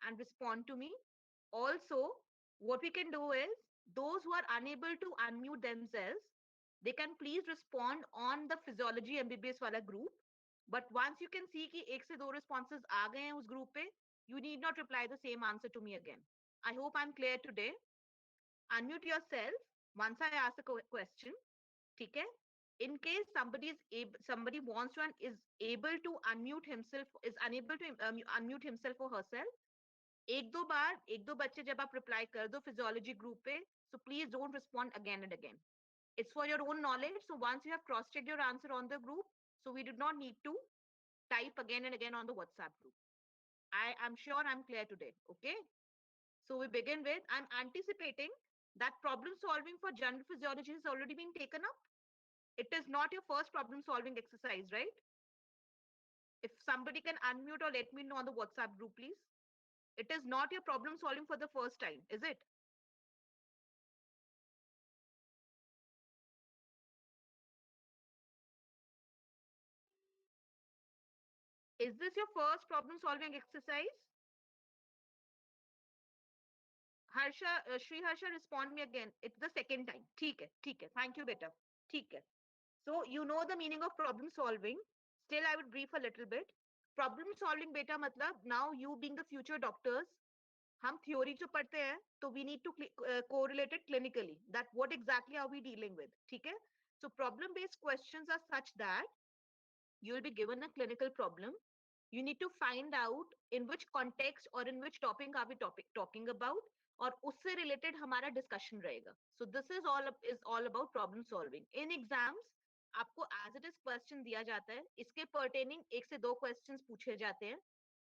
and respond to me. Also, what we can do is, those who are unable to unmute themselves, they can please respond on the physiology MBBS wala group. But once you can see कि एक से दो responses आ गए हैं उस group पे, you need not reply the same answer to me again. I hope I'm clear today. Unmute yourself once I ask the question. ठीक है? In case somebody wants to and is able to unmute himself, is unable to unmute himself or herself, एक दो बच्चे जब आप reply कर दो physiology group पे, so please don't respond again and again. It's for your own knowledge. So once you have cross-checked your answer on the group, so we did not need to type again and again on the WhatsApp group. I am sure I'm clear today. Okay. So we begin with, I'm anticipating that problem solving for general physiology has already been taken up. It is not your first problem solving exercise, right? If somebody can unmute or let me know on the WhatsApp group, please. It is not your problem solving for the first time, is it? Is this your first problem solving exercise? Harsha, Shri Harsha, respond me again. It's the second time. ठीक है. Thank you, beta. ठीक है. So you know the meaning of problem solving. Still, I would brief a little bit. Problem solving, beta, matlab now you being the future doctors, हम theory जो पढ़ते हैं, तो we need to correlate it clinically. That what exactly are we dealing with? ठीक है? So problem-based questions are such that you will be given a clinical problem. You need to find out in which context or in which topic are we talking about, और उससे related हमारा discussion रहेगा. So this is all about problem solving. In exams, आपको as it is question दिया जाता है, इसके pertaining एक से दो questions पूछे जाते हैं.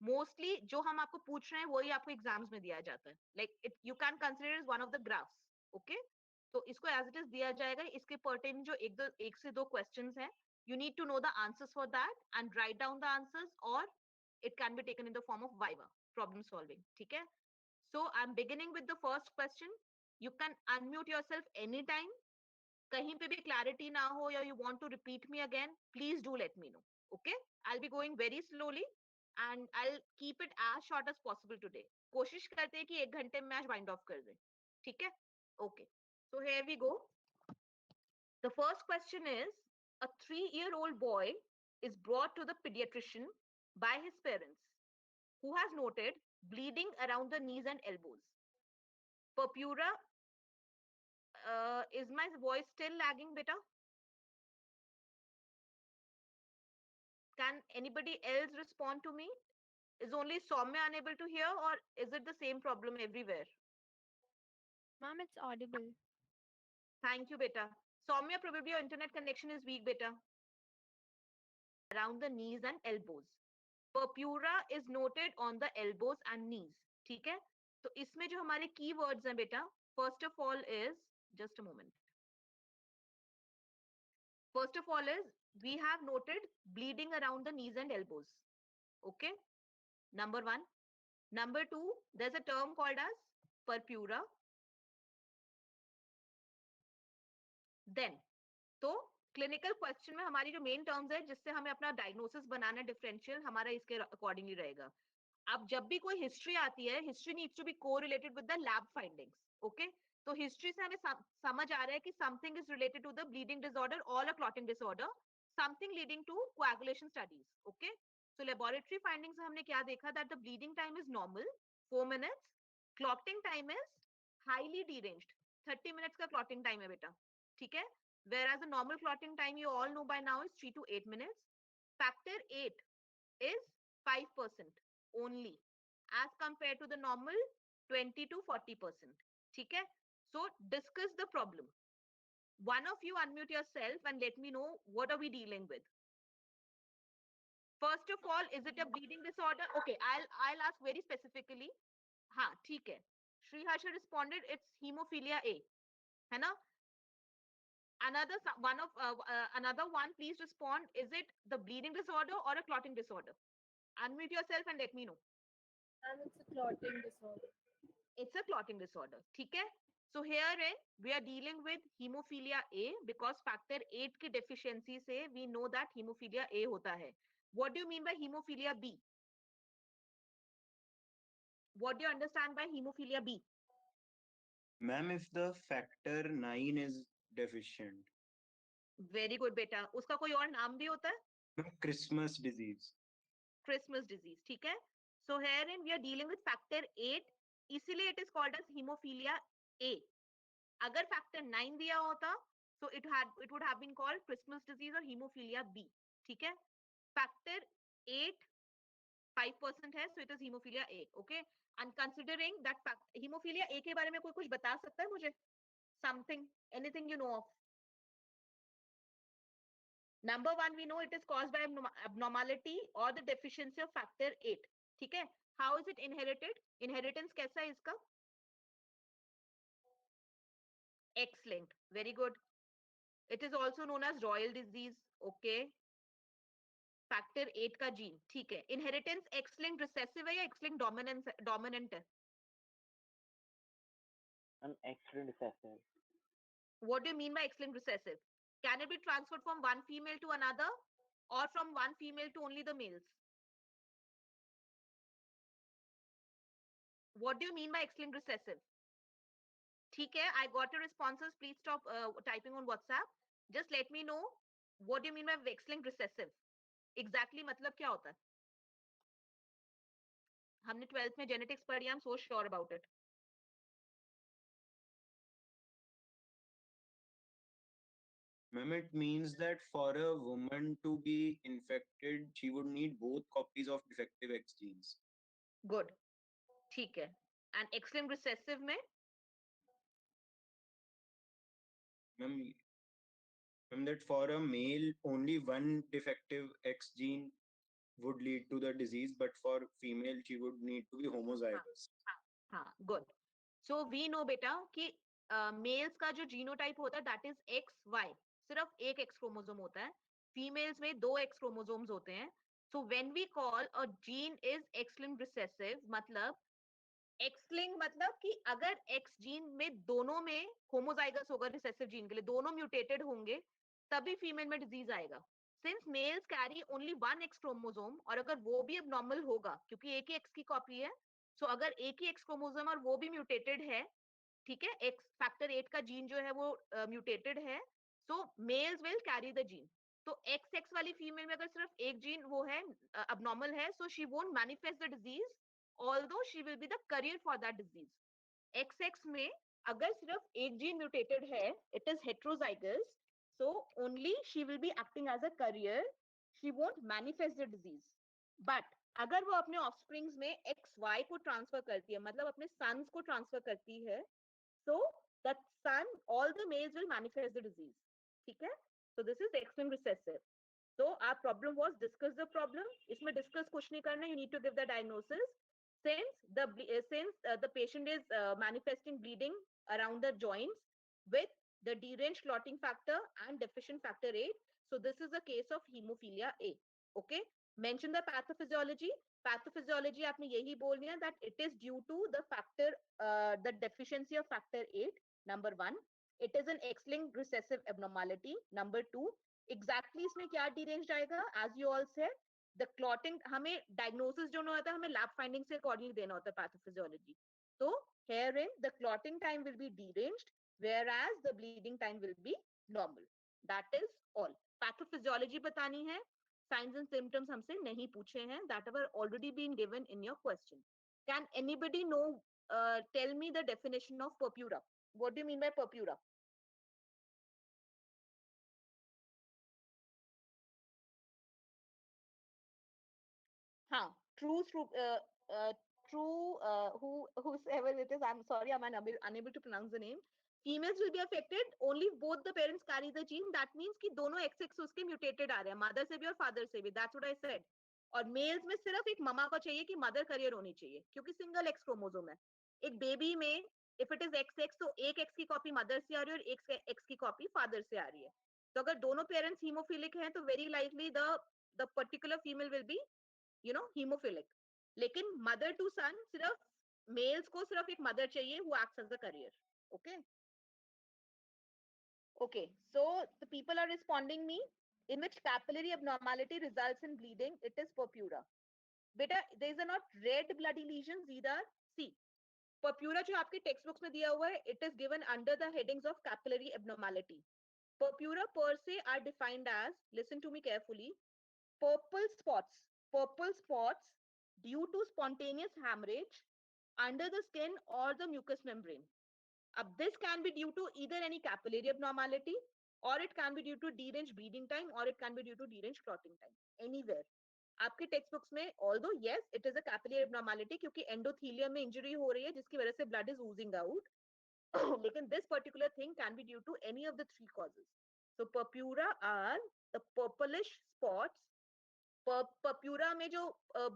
Mostly जो हम आपको पूछ रहे हैं वही आपको exams में दिया जाता है. Like you can consider it as one of the graphs. Okay? तो इसको as it is दिया जाएगा. इसके pertaining जो एक से दो questions हैं, you need to know the answers for that and write down the answers, or it can be taken in the form of viva problem solving. Okay, so I'm beginning with the first question. You can unmute yourself anytime. Kahin pe bhi clarity na ho or you want to repeat me again, please do let me know. Okay, I'll be going very slowly and I'll keep it as short as possible today. कोशिश करते हैं कि 1 घंटे में आज wind off कर दें. ठीक है? Okay, so here we go. The first question is, a 3-year-old boy is brought to the pediatrician by his parents, who has noted bleeding around the knees and elbows. Purpura, is my voice still lagging, beta? Can anybody else respond to me? Is only Soumya unable to hear, or is it the same problem everywhere? Ma'am, it's audible. Thank you, beta. Soumya, probably your internet connection is weak, beta. Around the knees and elbows. Purpura is noted on the elbows and knees. ठीक है? तो इसमें जो हमारे keywords हैं बेटा, first of all is, just a moment. First of all is, we have noted bleeding around the knees and elbows. Okay? Number 1. Number 2, there's a term called as purpura. Then, तो clinical question में हमारी जो main terms है जिससे हमें अपना diagnosis बनाना differential, हमारा इसके अकॉर्डिंगली रहेगा. अब जब भी कोई हिस्ट्री आती है, history needs to be correlated with the lab findings. Okay, तो हिस्ट्री से हमें समझ आ रहा है कि something is related to the bleeding disorder और a clotting disorder, something leading to coagulation studies. Okay, so laboratory findings में हमने क्या देखा, that the bleeding time is normal 4 minutes, clotting time is highly deranged 30 minutes का clotting time है बेटा. ठीक है, whereas the normal clotting time you all know by now is 3 to 8 minutes. Factor 8 is 5% only as compared to the normal 20 to 40%. ठीक है, so discuss the problem. One of you unmute yourself and let me know what are we dealing with. First of all, is it a bleeding disorder? Okay, I'll ask very specifically. हाँ ठीक है, Shri Harsha responded it's hemophilia A, है ना? Another one, please respond. Is it the bleeding disorder or a clotting disorder? Unmute yourself and let me know. Ma'am, it's a clotting disorder. It's a clotting disorder. ठीक है? So herein we are dealing with hemophilia A because factor 8 की deficiency से we know that hemophilia A होता है. What do you mean by hemophilia B? What do you understand by hemophilia B? Ma'am, if the factor 9 is deficient. Very good बेटा, उसका कोई और नाम भी होता है? Ma'am, Christmas disease. Christmas disease, ठीक है? So herein we are dealing with factor 8, इसीलिए it is called as hemophilia A. अगर factor 9 दिया होता, so it would have been called Christmas disease or hemophilia B, ठीक है? Factor 8 5% है, so it is hemophilia A, okay? And considering that hemophilia A के बारे में कोई कुछ बता सकता है मुझे? Something, anything you know of? Number one, we know it is caused by abnormality or the deficiency of factor 8. ठीक है? How is it inherited? Inheritance कैसा है इसका? X-linked. Very good. It is also known as royal disease. Okay. Factor 8 का gene. ठीक है. Inheritance X-linked recessive है या X-linked dominant है? X-linked recessive. What do you mean by X-linked recessive? Can it be transferred from one female to another or from one female to only the males? What do you mean by X-linked recessive? ठीक है, I got your responses. Please stop typing on WhatsApp. Just let me know what do you mean by X-linked recessive. Exactly मतलब क्या होता है? हमने 12th में genetics पढ़ी, I'm so sure about it. Ma'am, it means that for a woman to be infected, she would need both copies of defective X genes. Good. ठीक है. And X-linked recessive में? Ma'am, that for a male, only one defective X gene would lead to the disease, but for female, she would need to be homozygous. हाँ, good. So we know बेटा कि males का जो genotype होता है that is XY. सिर्फ एक X chromosome होता है. Females में दो X chromosomes होते हैं. So when we call a gene is X-linked recessive, मतलब X-linked मतलब कि अगर X gene में दोनों में homozygous होगा recessive gene के लिए, दोनों mutated होंगे, तभी female में disease आएगा. Since males carry only one X chromosome और अगर वो भी abnormal होगा, क्योंकि एक ही X की copy है, so अगर एक ही X chromosome और वो भी mutated है, ठीक है, X factor 8 का gene जो है वो mutated है, so males will carry the gene. तो XX वाली फीमेल में अगर सिर्फ एक जीन वो है abnormal है, so she won't manifest the disease, although she will be the carrier for that disease. XX में अगर सिर्फ एक जीन mutated है, it is heterozygous, so only she will be acting as a carrier, she won't manifest the disease. But अगर वो अपने offsprings में XY को transfer करती है, मतलब अपने sons को transfer करती है, so that son, all the males will manifest the disease. ठीक है? So this is X-linked recessive. So our problem was discuss the problem. इसमें discuss कुछ नहीं करना, you need to give the diagnosis. Since the patient is manifesting bleeding around the joints with the deranged clotting factor and deficient factor 8, so this is a case of hemophilia A. Okay, mention the pathophysiology. Pathophysiology आपने यही बोलनी है that it is due to the factor the deficiency of factor 8. Number 1, it is an X-linked recessive abnormality. Number 2, exactly इसमें क्या deranged आएगा? As you all said, the clotting, हमें diagnosis जो होता है हमें lab findings से accordingly देना होता है pathophysiology. So herein the clotting time will be deranged, whereas the bleeding time will be normal. That is all. Pathophysiology बतानी है, signs and symptoms हमसे नहीं पूछे हैं, that were already been given in your question. Can anybody know, tell me the definition of purpura? What do you mean by purpura? हाँ, whosoever it is, I'm sorry, I'm unable to pronounce the name. Females will be affected, only both the parents carry the gene. That means कि दोनों XX उसके mutated आ रहे हैं, mother से भी और father से भी. That's what I said. और males में सिर्फ एक ममा को चाहिए कि mother carrier होनी चाहिए, क्योंकि single X chromosome है. एक baby में if it is XX, तो एक X की copy mother से आ रही है और एक X की copy father से आ रही है. तो अगर दोनों parents hemophilic हैं, तो very likely the particular female will be, you know, hemophilic. लेकिन mother to son, सिर्फ males को सिर्फ एक mother चाहिए who acts as the carrier. Okay. Okay. So the people are responding me, in which capillary abnormality results in bleeding. It is purpura. Beta, these are not red bloody lesions either. सी पर्प्यूरा जो आपके text books में दिया हुआ है, it is given under the headings of capillary abnormality. Purpura per se are defined as, listen to me carefully, purple spots due to spontaneous hemorrhage under the skin or the mucous membrane. This can be due to either any capillary abnormality, or it can be due to deranged bleeding time, or it can be due to deranged clotting time. Anywhere. आपके text books में although yes it is a capillary abnormality क्योंकि endothelium में injury हो रही है जिसकी वजह से blood is oozing out. लेकिन this particular thing can be due to any of the three causes. So purpura are the purplish spots. Purpura में जो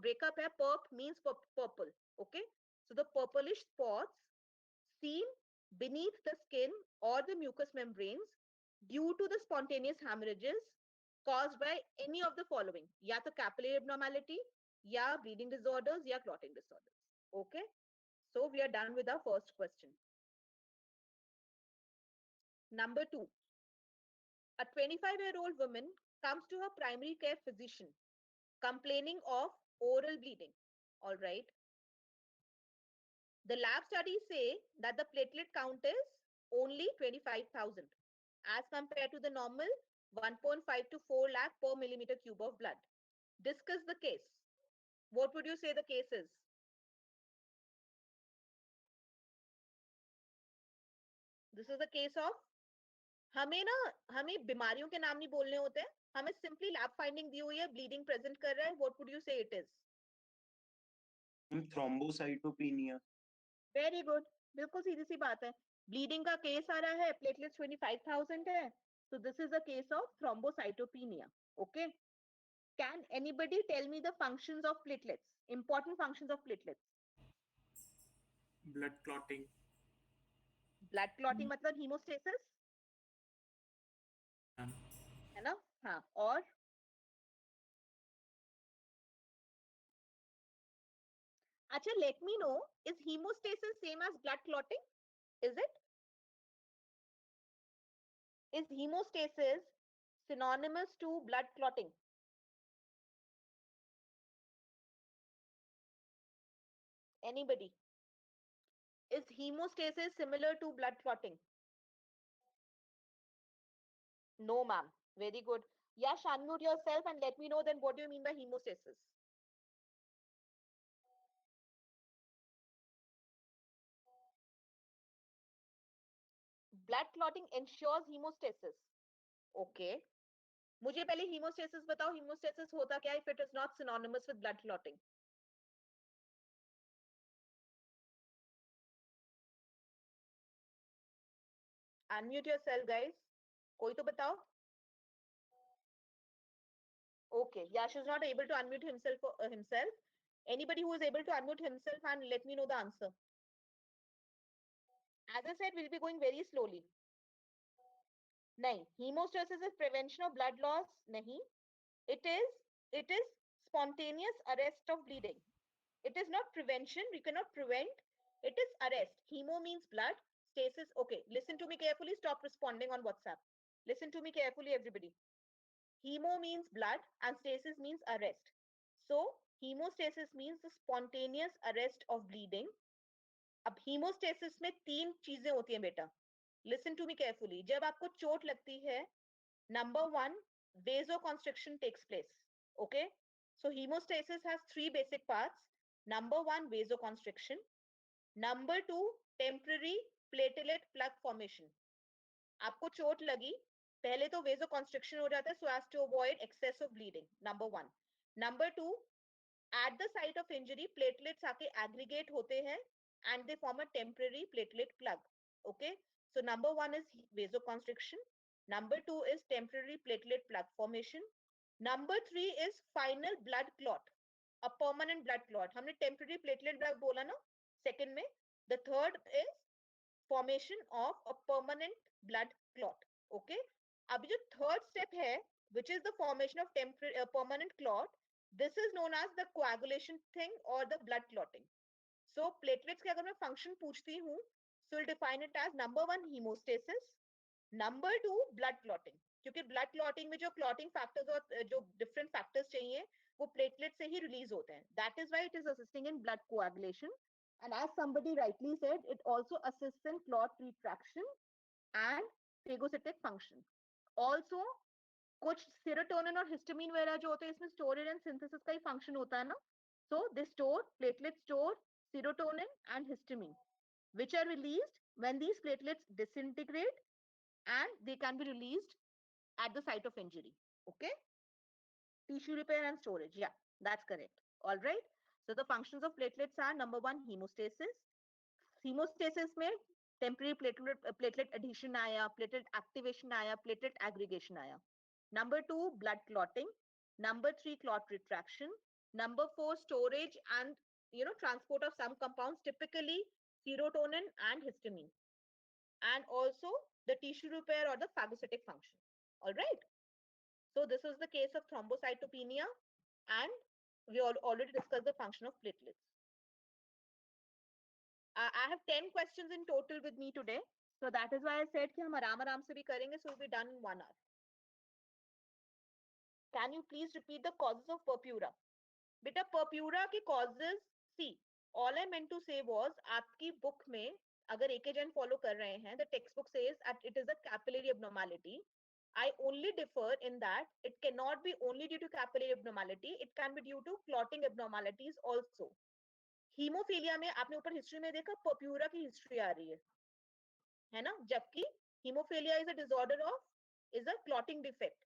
breakup है, purp means purple. Okay, so the purplish spots seen beneath the skin or the mucous membranes due to the spontaneous hemorrhages caused by any of the following, या तो capillary abnormality, या bleeding disorders, या clotting disorders. Okay, so we are done with our first question. Number 2, a 25-year-old woman comes to her primary care physician complaining of oral bleeding. All right. The lab studies say that the platelet count is only 25,000 as compared to the normal 1.5 to 4 lakh per millimeter cube of blood. Discuss the case. What would you say the case is? This is the case of, हमें बीमारियों के नाम नहीं बोलने होते हैं, हमें simply lab finding दी हुई है, bleeding present कर रहा है. What would you say it is? Thrombocytopenia. Very good. बिल्कुल सीधी सी बात है. Bleeding का केस आ रहा है, platelets 25,000 है. So this is a case of thrombocytopenia. Okay. Can anybody tell me the functions of platelets? Important functions of platelets. blood clotting, Blood clotting मतलब hemostasis, ma'am. है ना? हाँ. और अच्छा, let me know, is hemostasis same as blood clotting? Is it? Is hemostasis synonymous to blood clotting? Anybody? Is hemostasis similar to blood clotting? No, ma'am. Very good. Yash, unmute yourself and let me know then what do you mean by hemostasis? Blood clotting ensures hemostasis. Okay. मुझे पहले hemostasis बताओ, hemostasis होता क्या है if it is not synonymous with blood clotting? Unmute yourself, guys. कोई तो बताओ. Okay, Yash is not able to unmute himself. Anybody who is able to unmute himself and let me know the answer. As I said, we'll be going very slowly. नहीं, hemostasis is prevention of blood loss. नहीं, it is spontaneous arrest of bleeding. It is not prevention. We cannot prevent. It is arrest. Hemo means blood. Stasis. Okay, listen to me carefully. Stop responding on WhatsApp. Listen to me carefully, everybody. Hemo means blood and stasis means arrest. So hemostasis means the spontaneous arrest of bleeding. अब hemostasis में तीन चीजें होती हैं बेटा. Listen to me carefully. जब आपको चोट लगती है, number 1, vasoconstriction takes place. Okay. So hemostasis has 3 basic parts. Number 1, vasoconstriction. Number 2, temporary platelet plug formation. आपको चोट लगी, पहले तो vasoconstriction हो जाता है so as to avoid excess of bleeding. Number 1. Number 2, at the site of injury, platelets आके aggregate होते हैं and they form a temporary platelet plug. Okay. So number 1 is vasoconstriction. Number 2 is temporary platelet plug formation. Number 3 is final blood clot, a permanent blood clot. हमने temporary platelet plug बोला ना second में. The third is formation of a permanent blood clot. Okay. अब जो third step है, which is the formation of permanent clot, this is known as the coagulation thing or the blood clotting. So platelets के अगर मैं function पूछती हूँ, so we'll define it as number 1 hemostasis, number 2 blood clotting. क्योंकि blood clotting में जो clotting factors और जो different factors चाहिए, वो platelet से ही release होते हैं. That is why it is assisting in blood coagulation. And as somebody rightly said, it also assists in clot retraction and phagocytic function. Also, कुछ serotonin और histamine वगैरह जो होते हैं इसमें storage and synthesis का ही function होता है ना. So they store, platelets store serotonin and histamine, which are released when these platelets disintegrate, and they can be released at the site of injury. Okay. Tissue repair and storage. Yeah, that's correct. All right. So the functions of platelets are: number one, hemostasis. Hemostasis में temporary platelet adhesion आया, platelet activation आया, platelet aggregation आया. Number two, blood clotting. Number three, clot retraction. Number four, storage and transport of some compounds, typically serotonin and histamine. And also the tissue repair or the phagocytic function. All right. So this is the case of thrombocytopenia, and we already discussed the function of platelets. I have 10 questions in total with me today. So that is why I said कि हम आराम से भी करेंगे, so we'll be done in 1 hour. Can you please repeat the causes of purpura? Beta, purpura के causes, see, all I meant to say was, आपकी book में अगर AKGN follow कर रहे हैं, the textbook says that it is a capillary abnormality. I only differ in that it cannot be only due to capillary abnormality, it can be due to clotting abnormalities also. Haemophilia में आपने ऊपर history में देखा पर्प्यूरा की history आ रही है ना, जबकि haemophilia is a disorder of, is a clotting defect.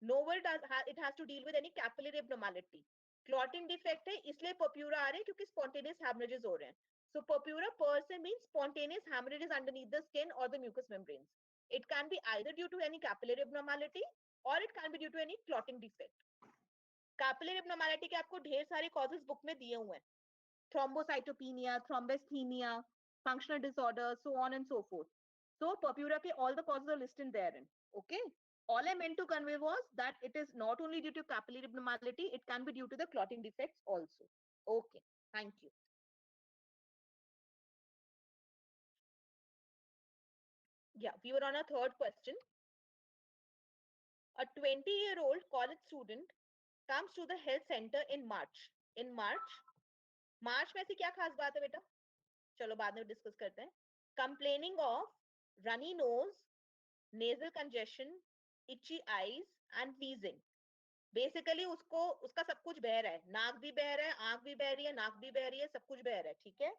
nowhere does it has to deal with any capillary abnormality. Clotting defect है इसलिए पर्प्यूरा आ रहे हैं क्योंकि spontaneous hemorrhages हो रहे हैं. So purpura per se means spontaneous hemorrhages underneath the skin or the mucous membranes. It can be either due to any capillary abnormality or it can be due to any clotting defect. Capillary abnormality के आपको ढेर सारे causes book में दिए हुए हैं. Thrombocytopenia, thrombasthenia, functional disorders, so on and so forth. So purpura ke all the causes are listed therein. Okay. All I meant to convey was that it is not only due to capillary abnormality, it can be due to the clotting defects also. Okay. Thank you. Yeah, we were on a third question. A 20-year-old college student comes to the health center in March. In March में ऐसी क्या खास बात है बेटा? चलो बाद में डिस्कस करते हैं. Complaining of runny nose, nasal congestion, itchy eyes and wheezing. Basically उसका सब कुछ बह रहा है, नाक भी बह रहा है, आंख भी बह रही है, नाक भी बह रही है, सब कुछ बह रहा है. ठीक है.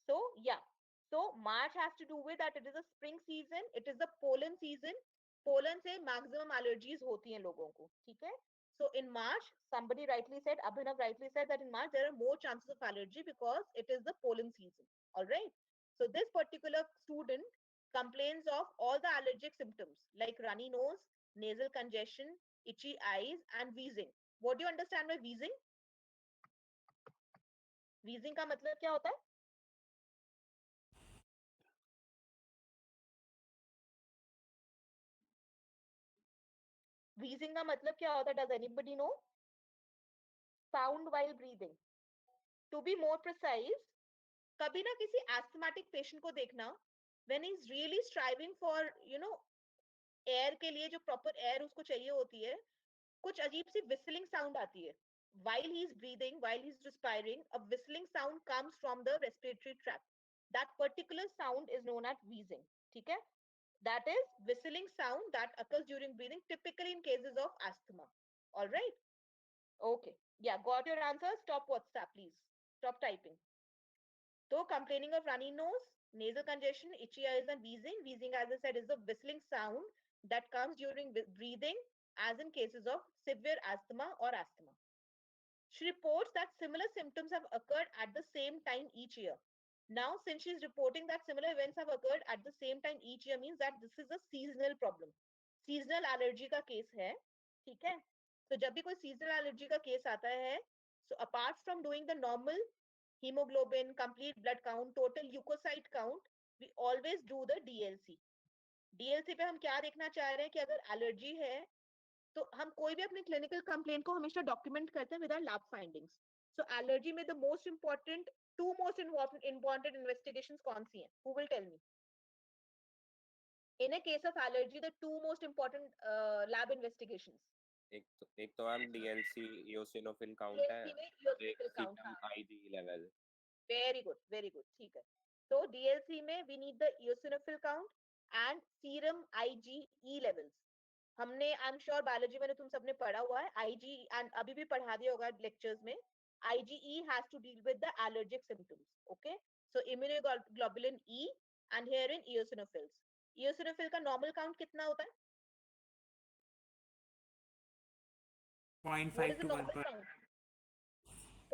So yeah, so March has to do with that it is a spring season, it is the pollen season. Pollen से maximum allergies होती हैं लोगों को. ठीक है. So in March, somebody rightly said, Abhinav rightly said that in March there are more chances of allergy because it is the pollen season. All right. So this particular student complains of all the allergic symptoms like runny nose, nasal congestion, itchy eyes and wheezing. What do you understand by wheezing? Wheezing का मतलब क्या होता है? Wheezing का मतलब क्या होता है? Does anybody know? Sound while breathing. To be more precise, कभी ना किसी asthmatic patient को देखना, when he's really striving for, air के लिए जो proper air उसको चाहिए होती है, कुछ अजीब सी whistling sound आती है. While he's breathing, while he's respiring, a whistling sound comes from the respiratory tract. That particular sound is known as wheezing. ठीक है? That is whistling sound that occurs during breathing, typically in cases of asthma. All right. Okay. Yeah, got your answer. Stop WhatsApp, please. Stop typing. So complaining of runny nose, nasal congestion, itchy eyes and wheezing. Wheezing, as I said, is the whistling sound that comes during breathing, as in cases of severe asthma or asthma. She reports that similar symptoms have occurred at the same time each year. Now, since she's reporting that similar events have occurred at the same time each year, means that this is a seasonal problem. Seasonal allergy का case है, ठीक है? So जब भी कोई seasonal allergy का case आता है, so apart from doing the normal hemoglobin, complete blood count, total leukocyte count, we always do the DLC. DLC पे हम क्या देखना चाह रहे हैं कि अगर allergy है, तो हम कोई भी अपनी clinical complaint को हमेशा document करते हैं with our lab findings. So allergy में the most important, two most important investigations कौन सी हैं? Who will tell me? In a case of allergy, the two most important lab investigations. एक तो ma'am DLC eosinophil count है, DLC में और एक eosinophil count, सीटम हाँ. IG level. वेरी गुड, ठीक है. तो DLC में we need the eosinophil count and serum IgE levels. हमने आई एम श्योर बायोलॉजी में तुम सबने पढ़ा हुआ है IG एंड अभी भी पढ़ा दिया होगा लेक्चर्स में. IgE has to deal with the allergic symptoms. Okay, so immunoglobulin E and herein eosinophils. Eosinophil का normal count कितना होता है? 0.5 What is the to 1 normal per. count?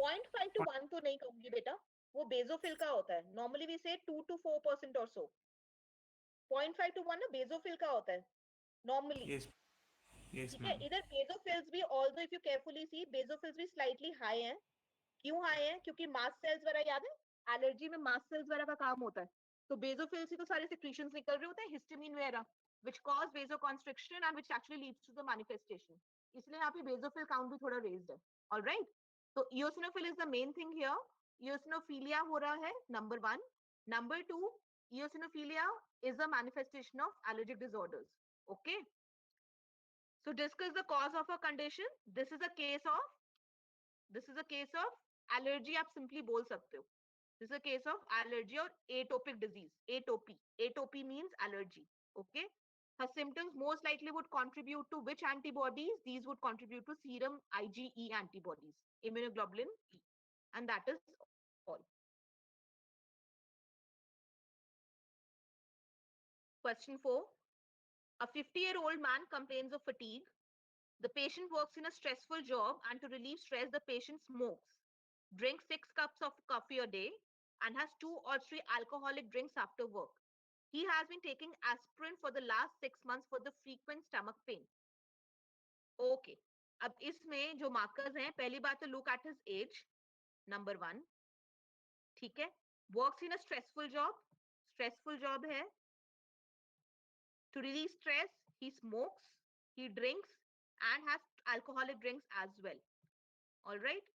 0.5 to 1 तो नहीं कहूंगी बेटा, वो बेसोफिल का होता है. Normally we say 2 to 4% or so. 0.5 to 1 ना बेसोफिल का होता है normally. Yes, yes, ठीक है. ma'am. इधर बेसोफिल्स भी, although if you carefully see, basophils भी slightly high हैं. क्यों हाई है? क्योंकि मास्ट सेल्स वगैरह याद है, एलर्जी में मास्ट सेल्स वगैरह का काम होता है. तो बेसोफिल्स से तो सारे सिक्रीशंस निकल रहे होते हैं, हिस्टामिन वगैरह, which cause vasoconstriction and which actually leads to the manifestation. इसलिए यहाँ पे बेसोफिल काउंट भी थोड़ा रेज्ड है. ऑलराइट, तो eosinophil is the main thing here. Eosinophilia हो रहा है number 1. Number 2, eosinophilia is a manifestation of allergic disorders. Okay, so discuss the cause of a condition. This is a case of allergy. आप simply बोल सकते हो. This is a case of allergy or atopic disease. Atopy means allergy. Okay, her symptoms most likely would contribute to which antibodies? These would contribute to serum IgE antibodies, immunoglobulin E, and that is all. Question 4. A 50-year-old man complains of fatigue. The patient works in a stressful job, and to relieve stress, the patient smokes, drinks 6 cups of coffee a day, and has 2 or 3 alcoholic drinks after work. He has been taking aspirin for the last 6 months for the frequent stomach pain. Okay, अब इसमें जो markers हैं, पहली बात तो look at his age, number 1. ठीक है, works in a stressful job है. To relieve stress, he smokes, he drinks, and has alcoholic drinks as well. All right.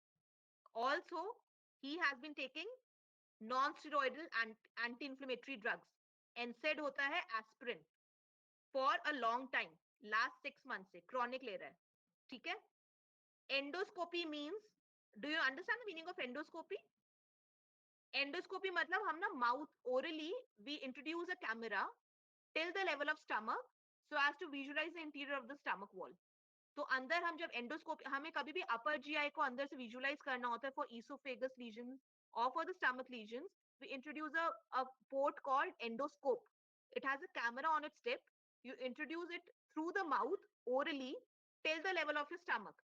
Also, he has been taking non-steroidal anti-inflammatory drugs. NSAID होता है aspirin for a long time, last 6 months से chronic ले रहा है. ठीक है. Endoscopy means, do you understand the meaning of endoscopy? Endoscopy मतलब हम ना mouth orally we introduce a camera till the level of stomach so as to visualize the interior of the stomach wall. तो अंदर हम जब endoscopy, हमें कभी भी अपर जीआई को अंदर से विजुअलाइज करना होता है for esophagus lesions or for the stomach lesions, we introduce a port called endoscope. It has a camera on its tip. You introduce it through the mouth orally till the level of your stomach.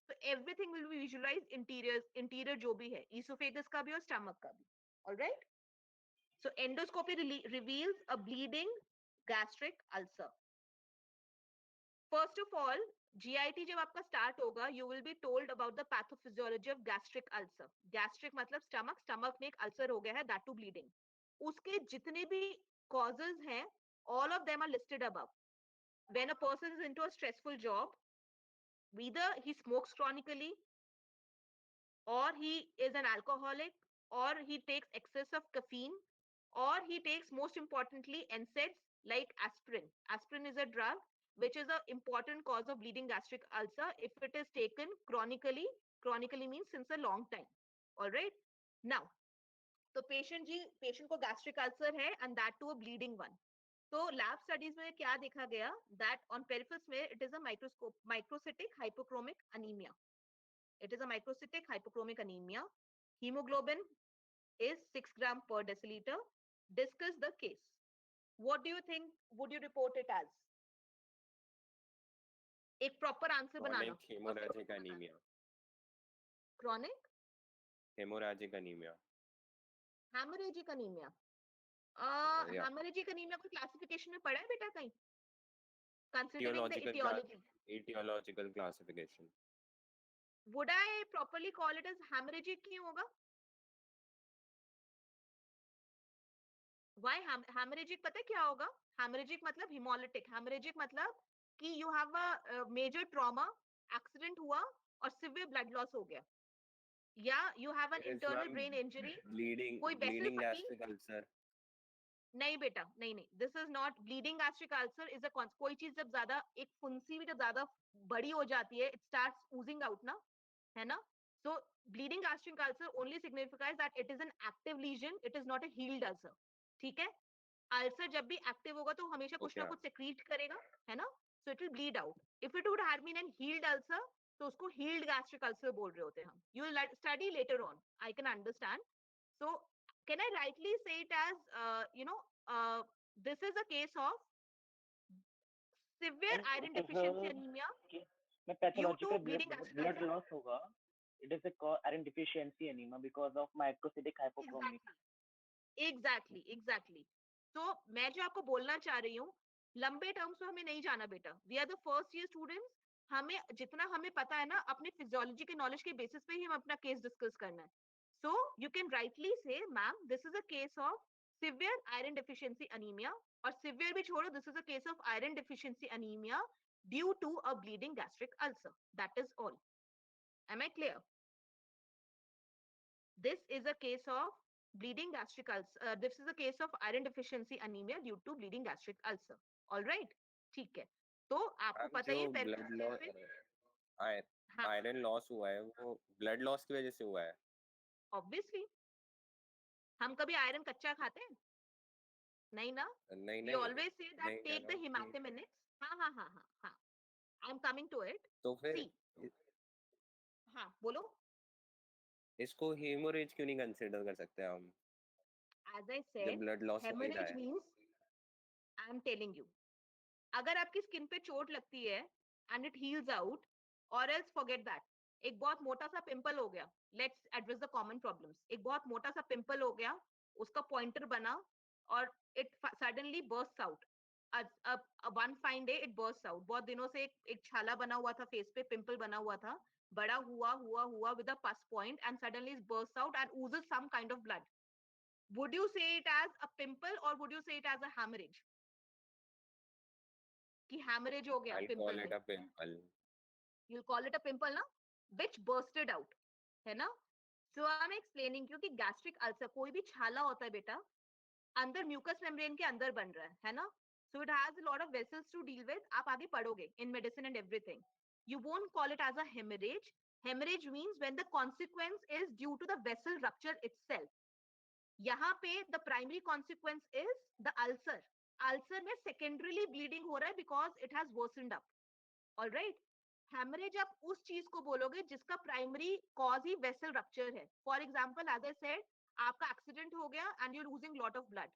So everything will be visualized, interior जो भी है, esophagus का भी और stomach का भी. All right. So endoscopy reveals a bleeding gastric ulcer. First of all, GIT जब आपका start होगा, you will be told about the pathophysiology of gastric ulcer. Gastric मतलब stomach में एक ulcer हो गया है, that too bleeding. उसके जितने भी causes हैं, all of them are listed above. When a person is into a stressful job, either he smokes chronically, or he is an alcoholic, or he takes excess of caffeine, or he takes, most importantly, NSAIDs like aspirin. Aspirin is a drug which is an important cause of bleeding gastric ulcer if it is taken chronically. Chronically means since a long time. All right. Now, तो patient को gastric ulcer है and that too a bleeding one. तो lab studies में क्या देखा गया? That on peripheral smear it is a microcytic hypochromic anemia. It is a microcytic hypochromic anemia. Hemoglobin is 6 gram per deciliter. Discuss the case. What do you think would you report it as? एक proper answer बनाना. Chronic hemorrhagic anemia. Chronic Hemorrhagic anemia. hemorrhagic anemia. Yeah. Hemorrhagic anemia को classification में पढ़ा है बेटा कहीं? Considering the etiology. Etiological classification. Would I properly call it as hemorrhagic क्यों होगा? Why hemorrhagic पता है क्या होगा? Hemorrhagic मतलब hemolytic. Hemorrhagic मतलब कि you have a major trauma, accident हुआ और severe blood loss हो गया. या you have an internal brain injury. Bleeding कोई vessel फटी? gastric ulcer. नहीं बेटा, नहीं. This is not bleeding gastric ulcer. is a कोई चीज जब ज्यादा एक फुंसी भी जब ज्यादा बड़ी हो जाती है, it starts oozing out ना, है ना? So bleeding gastric ulcer only signifies that it is an active lesion, it is not a healed ulcer. ठीक है? अल्सर जब भी एक्टिव होगा तो हमेशा कुछ ना Okay. कुछ सेक्रीट करेगा, है ना? So it will bleed out. If it would have been an healed ulcer तो उसको हील्ड गैस्ट्रिक अल्सर बोल रहे होते हैं हम. You will study later on, I can understand. So can I rightly say it as this is a case of severe And iron it is deficiency anemia में due to pathological bleeding gastric blood ulcer. loss होगा. It is a iron deficiency anemia because of microcytic hypochromic. Exactly. तो मैं जो आपको बोलना चाह रही हूँ, लंबे टर्म्स में हमें नहीं जाना बेटा. We are the first year students. हमें जितना हमें पता है ना, अपने फिजियोलॉजी के नॉलेज के बेसिस पे ही हम अपना केस डिस्कस करना है. So you can rightly say ma'am this is a case of severe iron deficiency anaemia, और सिवियर भी छोड़ो, this is a case of iron deficiency anaemia due to a bleeding gastric ulcer. That is all. Am I clear? This is a case of bleeding gastric ulcer. This is a case of iron deficiency anemia due to bleeding gastric ulcer. All right? ठीक है. तो आपको ma'am पता ही जो है blood loss हाँ, iron loss हुआ है वो ब्लड लॉस की वजह से हुआ है. obviously हम कभी आयरन कच्चा खाते हैं? नहीं ना? नहीं We नहीं always say that नहीं कह take रहा the हूँ कि hemateminix. हाँ. I'm coming to it. तो फिर See, हाँ, बोलो. इसको हेमोरेज क्यों नहीं कंसीडर कर सकते हम As I जब said, ब्लड लॉस हो ही रहा hemorrhage है. means I'm telling you, अगर आपकी स्किन पे चोट लगती है and it heals out, or else forget that. एक बहुत मोटा सा पिंपल हो गया, let's address the common problems. एक बहुत मोटा सा पिंपल हो गया, उसका पॉइंटर बना और it suddenly bursts out. One fine day it bursts out. बहुत दिनों से एक छाला बना हुआ था फेस पे, पिंपल बना हुआ था, बड़ा हुआ with a pus point, and suddenly it bursts out and oozes some kind of blood. Would you say it as a pimple or would you say it as a hemorrhage? कि hemorrhage हो गया I'll pimple call में. it a pimple. You'll call it a pimple ना, which bursted out, है ना? So I'm explaining क्योंकि gastric ulcer कोई भी छाला होता है बेटा, अंदर mucous membrane के अंदर बन रहा है ना? So it has a lot of vessels to deal with. आप आगे पढ़ोगे in medicine and everything. You won't call it as a hemorrhage. Hemorrhage means when the consequence is due to the vessel rupture itself. यहाँ पे the primary consequence is the ulcer. Ulcer में secondarily bleeding हो रहा है because it has worsened up. All right? Hemorrhage आप उस चीज को बोलोगे जिसका प्राइमरी कॉज ही वेसल रप्चर है. For example, as I said, आपका एक्सीडेंट हो गया and you are losing lot of blood,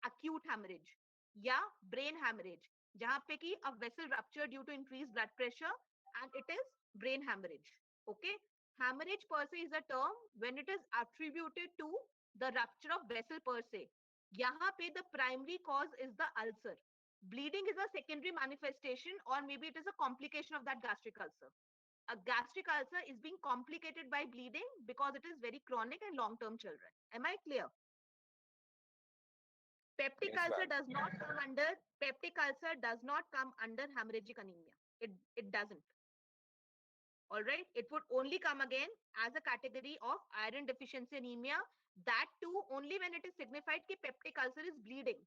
acute hemorrhage या brain hemorrhage, जहां पे कि a vessel rupture due to increased blood pressure and it is brain hemorrhage. Okay? Hemorrhage per se is a term when it is attributed to the rupture of vessel per se. यहाँ पे the primary cause is the ulcer. Bleeding is a secondary manifestation, or maybe it is a complication of that gastric ulcer. A gastric ulcer is being complicated by bleeding because it is very chronic and long-term children. Am I clear? Peptic Yes, ulcer ma'am. does not come under hemorrhagic anemia. It doesn't. All right. It would only come again as a category of iron deficiency anemia. That too only when it is signified that peptic ulcer is bleeding.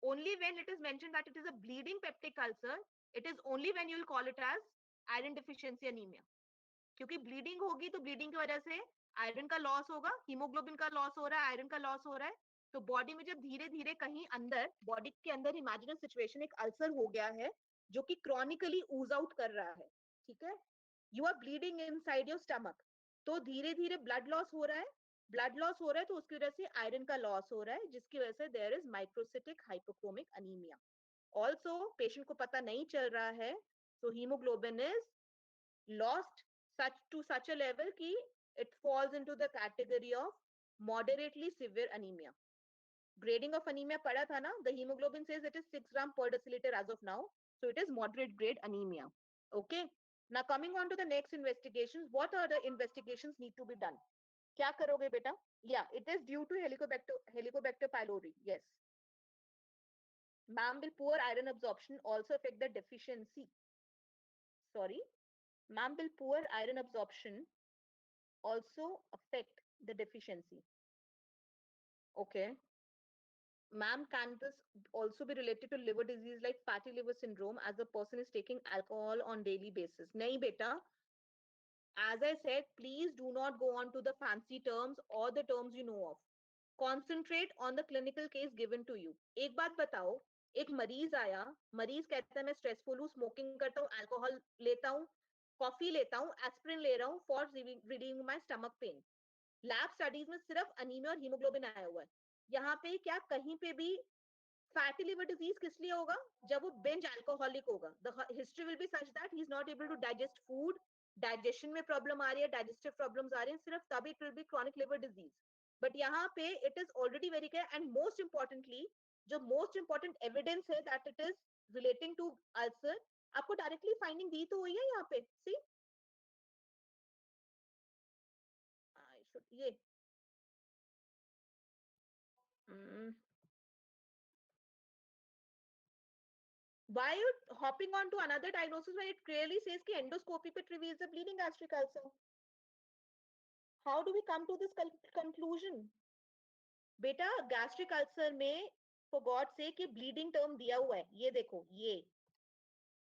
Only when it is mentioned that it is a bleeding peptic ulcer, it is only when you will call it as iron deficiency anemia. क्योंकि bleeding होगी तो bleeding की वजह से iron का loss होगा, hemoglobin का loss हो रहा है, iron का loss हो रहा है. तो body में जब धीरे धीरे कहीं अंदर, body के अंदर imaginary situation एक ulcer हो गया है जो कि chronically ooze out कर रहा है. ठीक है? You are bleeding inside your stomach. तो धीरे धीरे blood loss हो रहा है. ब्लड लॉस हो रहा है तो उसकी वजह से आयरन का लॉस हो रहा है, जिसकी वजह से there is microcytic hypochromic anaemia. Also patient को पता नहीं चल रहा है, so hemoglobin is lost to such a level कि it falls into the category of moderately severe anemia. Grading of anemia पढ़ा था ना? The hemoglobin says it is 6 gram per deciliter as of now, so it is moderate grade anemia. Okay. Now coming on to the next investigations, what are the investigations need to be done? क्या करोगे बेटा? Yeah, it is due to Helicobacter pylori. Yes. Ma'am, will poor iron absorption also affect the deficiency? Sorry. Ma'am, will poor iron absorption also affect the deficiency? Okay. Ma'am, can this also be related to liver disease like fatty liver syndrome as the person is taking alcohol on daily basis? नहीं बेटा. As I said, please do not go on to the fancy terms or the terms you know of. Concentrate on the clinical case given to you. एक बात बताओ, एक मरीज आया, मरीज कहता है मैं स्ट्रेसफुल हूँ, स्मोकिंग करता हूँ, अल्कोहल लेता हूँ, कॉफी लेता हूँ, एस्पिरिन ले रहा हूँ for relieving my stomach pain. Lab studies में सिर्फ अनीमिया और हीमोग्लोबिन आया हुआ है. यहाँ पे क्या कहीं पे भी फैटी लिवर डिजीज किस लिए होगा? जब वो बेंज अल्कोहलिक होगा. The history will be such that he is not able to digest food, digestion में प्रॉब्लम आ रही है, डाइजेस्टिव प्रॉब्लम्स आ रही हैं, सिर्फ तब it will be chronic liver disease. But यहाँ पे it is already very clear. And most importantly, जो मोस्ट इंपॉर्टेंट एविडेंस है that it is relating to ulcer, आपको डायरेक्टली फाइंडिंग दी तो हुई है यहाँ पे. सी ये why are you hopping on to another diagnosis when it clearly says कि endoscopy पे reveals a bleeding gastric ulcer? How do we come to this conclusion? बेटा gastric ulcer में for God sake ये bleeding term दिया हुआ है. ये देखो ये.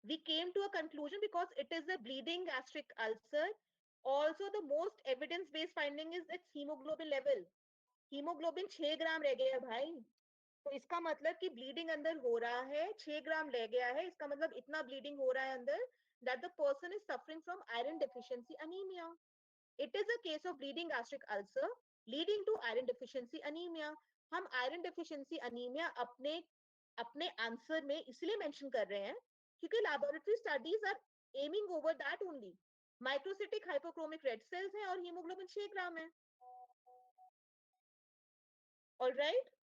We came to a conclusion because it is a bleeding gastric ulcer. Also the most evidence based finding is its hemoglobin level. Hemoglobin 6 ग्राम रह गया भाई. तो इसका मतलब कि ब्लीडिंग अंदर हो रहा है, 6 ग्राम रह गया है. इसका मतलब इतना ब्लीडिंग हो रहा है अंदर that the person is suffering from iron deficiency anemia. It is a case of bleeding gastric ulcer leading to iron deficiency anemia. हम iron deficiency anemia अपने आंसर में इसलिए मेंशन कर रहे हैं क्योंकि laboratory studies are aiming over that only. Microcytic hypochromic red cells हैं और हीमोग्लोबिन 6 ग्राम है. All right.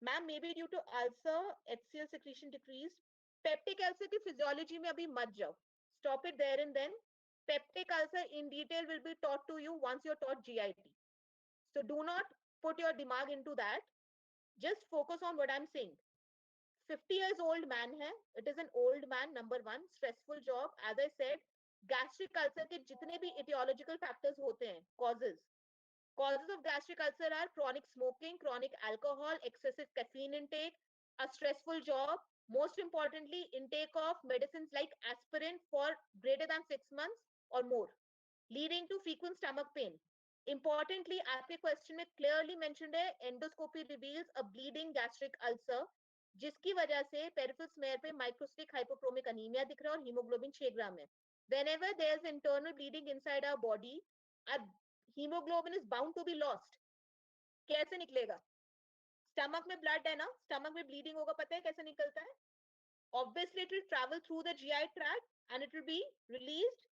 Ma'am may be due to ulcer HCl secretion decreased. Peptic ulcer की फिजियोलॉजी में अभी मत जाओ. Stop it there and then. Peptic ulcer in detail will be taught to you once you're taught GIT. So do not put your dimag into that. Just focus on what I'm saying. 50 years old man है. It is an old man. Number one, stressful job. As I said, gastric ulcer के जितने भी etiological factors होते हैं, causes. Causes of gastric ulcer are chronic smoking, chronic alcohol, excessive caffeine intake, a stressful job, most importantly, intake of medicines like aspirin for greater than 6 months or more, leading to frequent stomach pain. Importantly, आपके question में clearly mentioned है, endoscopy reveals a bleeding gastric ulcer, जिसकी वजह से peripheral smear पे microcytic hypochromic anemia दिख रहा है और hemoglobin 6 ग्राम है. Whenever there is internal bleeding inside our body, our hemoglobin is bound to be lost. कैसे निकलेगा? स्टमक में ब्लड है ना, स्टमक में ब्लीडिंग होगा, पता है कैसे निकलता है? Obviously it will travel through the GI tract and it will be released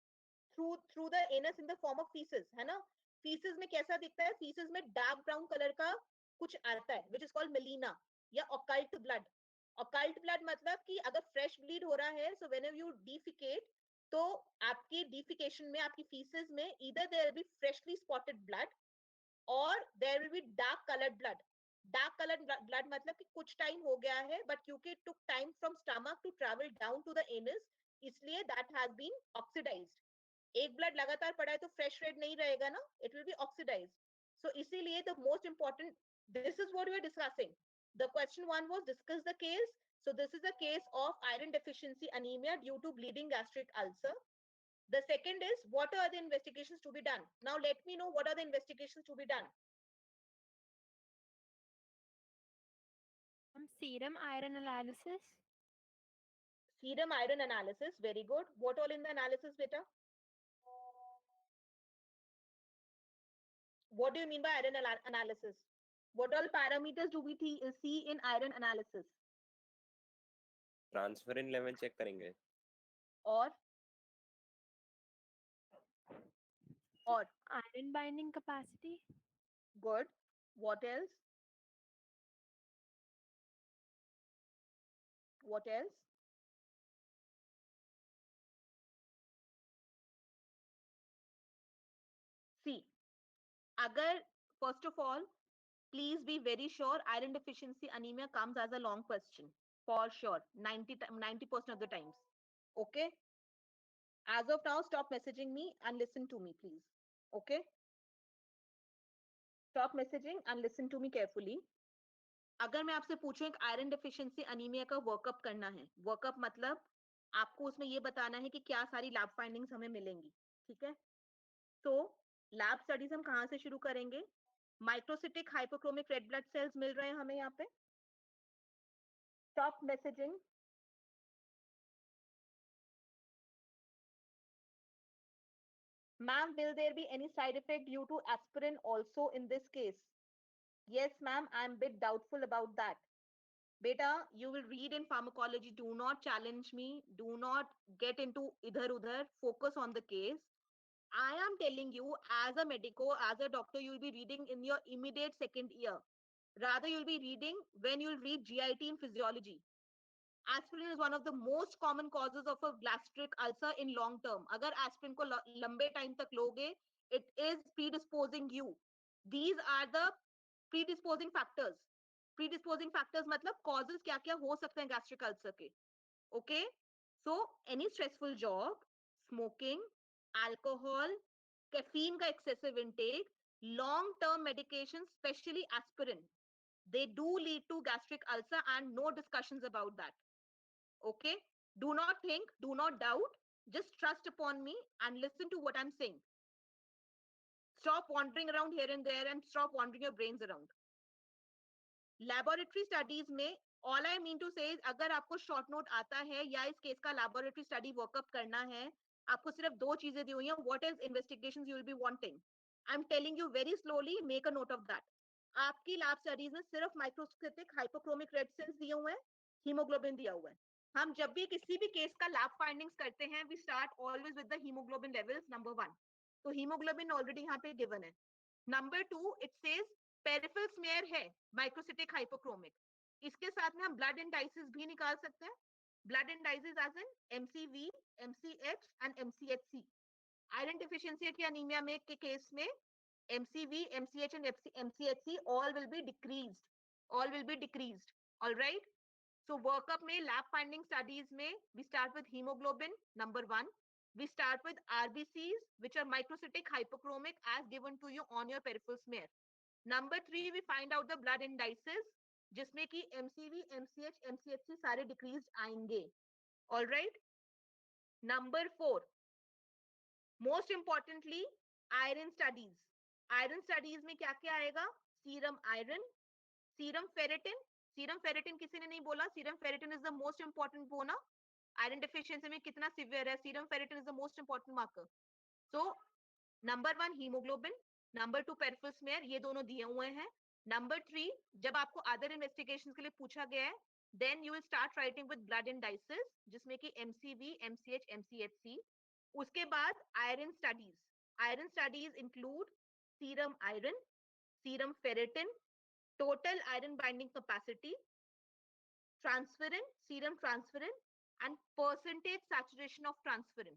through the anus in the form of feces, है ना? feces में कैसा दिखता है? feces में डार्क ब्राउन कलर का कुछ आता है which is called melena या occult blood. occult blood मतलब कि अगर fresh bleed हो रहा है, so whenever you defecate, तो आपकी defecation में, आपकी feces में either there will be freshly spotted blood or there will be dark colored blood. Dark colored blood मतलब कि कुछ टाइम हो गया है, but क्योंकि it took time from stomach to travel down to the anus, इसलिए that has been oxidized. एक blood लगातार पड़ा है तो fresh red नहीं रहेगा ना, it will be oxidized. So इसीलिए the most important, this is what we are discussing. The question one was discuss the case. So this is a case of iron deficiency anemia due to bleeding gastric ulcer. The second is what are the investigations to be done? Now let me know what are the investigations to be done. Serum iron analysis. Serum iron analysis, very good. What all in the analysis, beta? What do you mean by iron analysis? What all parameters do we see in iron analysis? Transferrin level check करेंगे. और Iron binding capacity. good. What else? What else? See, agar first of all, please be very sure iron deficiency anemia comes as a long question for sure 90% of the times. Okay, as of now stop messaging me and listen to me please. Okay, stop messaging and listen to me carefully. अगर मैं आपसे पूछूं एक iron deficiency anaemia का workup करना है, workup मतलब आपको उसमें ये बताना है कि क्या सारी लैब फाइंडिंग्स हमें मिलेंगी, ठीक है? तो लैब स्टडीज हम कहाँ से शुरू करेंगे? Microcytic hypochromic red blood cells मिल रहे हैं हमें यहाँ पे. Stop messaging. Ma'am, will there be any side effect due to aspirin also in this case? Yes, ma'am, I'm a bit doubtful about that. Beta, you will read in pharmacology. Do not challenge me. Do not get into idhar-udhar. Focus on the case. I am telling you, as a medico, as a doctor, you'll be reading in your immediate second year. Rather, you'll be reading when you'll read GIT in physiology. Aspirin is one of the most common causes of a gastric ulcer in long term. अगर aspirin को लंबे time तक लोगे, it is predisposing you. These are the predisposing factors. Predisposing factors मतलब causes क्या क्या हो सकते हैं gastric ulcer के. Okay? So any stressful job, smoking, alcohol, caffeine का excessive intake, long-term medications, especially aspirin, they do lead to gastric ulcer and no discussions about that. Okay, do not think, do not doubt, just trust upon me and listen to what I'm saying. Stop wandering around here and there and stop wandering your brains around. Laboratory studies में all I mean to say is अगर आपको short note आता है या इस case का laboratory study workup करना है, आपको सिर्फ दो चीजें दी हुई हैं. What is investigations you will be wanting? I'm telling you very slowly, make a note of that. आपकी lab studies में सिर्फ microscopic hypochromic red cells दिए हुए हैं, hemoglobin दिया हुआ है. हम जब भी किसी भी केस का लैब फाइंडिंग्स करते हैं, we start always with the haemoglobin levels. Number 1, तो हीमोग्लोबिन ऑलरेडी यहाँ पे गिवन है. Number 2, it says peripheral smear है माइक्रोसिटिक हाइपोक्रोमिक. इसके साथ में हम ब्लड इंडाइसिस भी निकाल सकते हैं. Blood indices as in MCV, MCH and MCHC. Iron deficiency की एनीमिया में के केस में MCV, MCH and MCHC all will be decreased. All will be decreased. All right. So workup में lab finding studies में we start with hemoglobin, number 1. We start with RBCs, which are microcytic hypochromic as given to you on your peripheral smear. Number 3, we find out the blood indices, जिसमें कि MCV, MCH, MCHC सारे decreased आएंगे. All right. Number 4, most importantly, iron studies. Iron studies में क्या क्या आएगा? Serum iron, serum ferritin. Serum ferritin किसी ने नहीं बोला. Serum ferritin is the most important बोना. आयरन डिफिशियंसी में कितना सीवियर है, serum ferritin is the most important marker. So number 1 haemoglobin, number 2 peripheral smear, ये दोनों दिए हुए हैं. नंबर 3, जब आपको अदर इन्वेस्टिगेशंस के लिए पूछा गया है, then you will start writing with blood indices, जिसमें कि एमसीवी, एमसीएच, एमसीएचसी. उसके बाद iron studies. Iron studies include serum iron, serum ferritin, total iron binding capacity, transferrin, serum transferrin and percentage saturation of transferrin.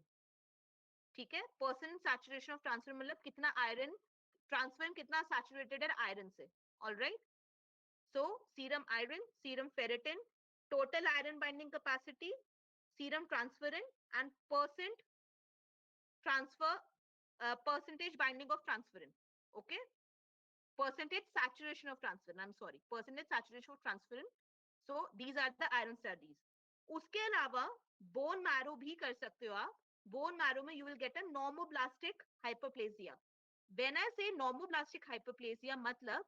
ठीक है, percent saturation of transferrin मतलब कितना iron, transferrin कितना saturated है iron से. All right. So serum iron, serum ferritin, total iron binding capacity, serum transferrin and percentage binding of transferrin. Okay. Percentage saturation of transferrin, I'm sorry, percentage saturation of transferrin. So these are the iron studies. उसके अलावा bone marrow भी कर सकते हो आप. Bone marrow में you will get a normoblastic hyperplasia. When I say normoblastic hyperplasia मतलब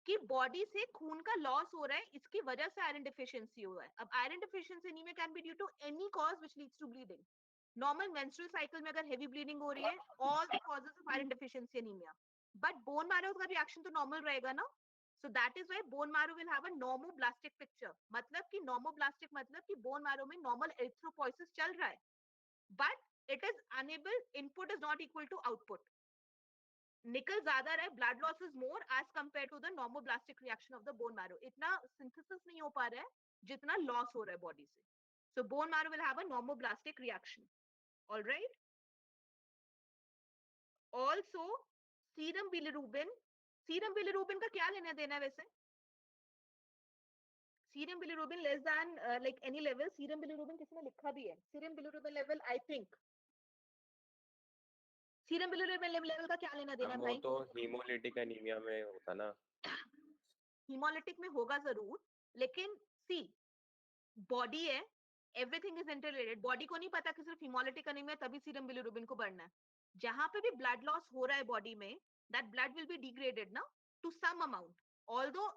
कि बॉडी से खून का लॉस हो रहा है, इसकी वजह से आयरन डिफिशियंसी हुआ है. अब iron deficiency anaemia can be due to any cause which leads to bleeding. Normal menstrual cycle में अगर हेवी ब्लीडिंग हो रही है, all the causes of iron deficiency anaemia. But bone marrow का reaction तो normal रहेगा ना. So that is why bone marrow will have a normoblastic picture. मतलब कि normoblastic मतलब कि bone marrow में normal erythropoiesis चल रहा है. But it is unable, input is not equal to output. निकल ज्यादा रहा है, blood loss is more as compared to the normoblastic reaction of the bone marrow. इतना synthesis नहीं हो पा रहा है जितना loss हो रहा है body से. So bone marrow will have a normoblastic reaction. All right. Also serum bilirubin. Serum bilirubin का क्या लेना देना है वैसे? Serum bilirubin less than like any level. Serum bilirubin किसने लिखा भी है? Serum bilirubin level I think. Serum bilirubin level का क्या लेना देना वो भाई? तो हीमोलिटिक एनीमिया में होता ना. हीमोलिटिक में होगा जरूर, लेकिन सी बॉडी है, एवरीथिंग इज इंटररिलेटेड. बॉडी को नहीं पता कि सिर्फ हीमोलिटिक एनीमिया तभी सीरम बिलिरुबिन को बढ़ना है. जहां पे भी ब्लड लॉस हो रहा है बॉडी में, that blood will be degraded ना to some amount. Although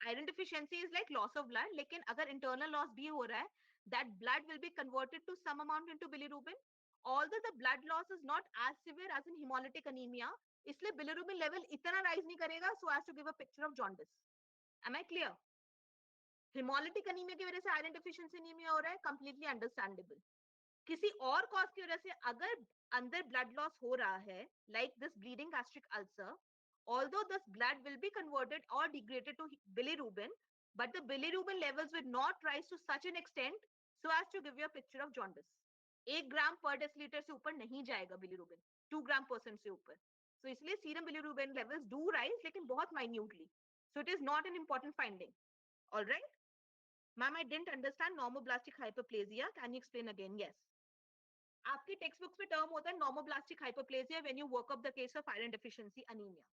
iron deficiency is like loss of blood, लेकिन अगर internal loss भी हो रहा है, that blood will be converted to some amount into bilirubin. Although the blood loss is not as severe as in hemolytic anemia, इसलिए bilirubin level इतना rise नहीं करेगा so as to give a picture of jaundice. Am I clear? Hemolytic anemia की वजह से iron deficiency anemia हो रहा है, completely understandable. किसी और कॉज की वजह से अगर अंदर ब्लड लॉस हो रहा है, like this bleeding gastric ulcer, although this blood will be converted or degraded to bilirubin, but the bilirubin levels will not rise to such an extent so as to give you a picture of jaundice. 1 ग्राम पर डेसिलीटर से ऊपर नहीं जाएगा bilirubin, 2 ग्राम % से ऊपर. So इसलिए serum bilirubin levels do rise, लेकिन बहुत minutely. So it is not an important finding. All right? Ma'am, I didn't understand normoblastic hyperplasia. Can you explain again? Yes. आपके टेक्स्ट बुक्स में टर्म होता है normoblastic hyperplasia when you work up the case of iron deficiency anaemia.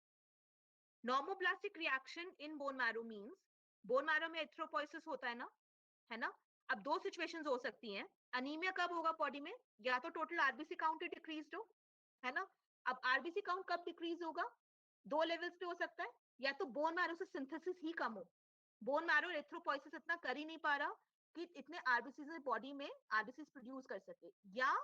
Normoblastic reaction in bone marrow means bone marrow में erythropoiesis होता है ना. अब दो सिचुएशंस हो सकती हैं. एनीमिया कब होगा बॉडी में? या तो टोटल आरबीसी काउंट डिक्रीज्ड हो, है ना. अब आरबीसी काउंट कब डिक्रीज होगा? दो लेवल्स पे हो सकता है. या तो बोन मैरो से सिंथेसिस ही कम हो, बोन मैरो एरिथ्रोपोइसिस इतना कर ही नहीं पा रहा कि इतने आरबीसी बॉडी में आरबीसी प्रोड्यूस कर सके, या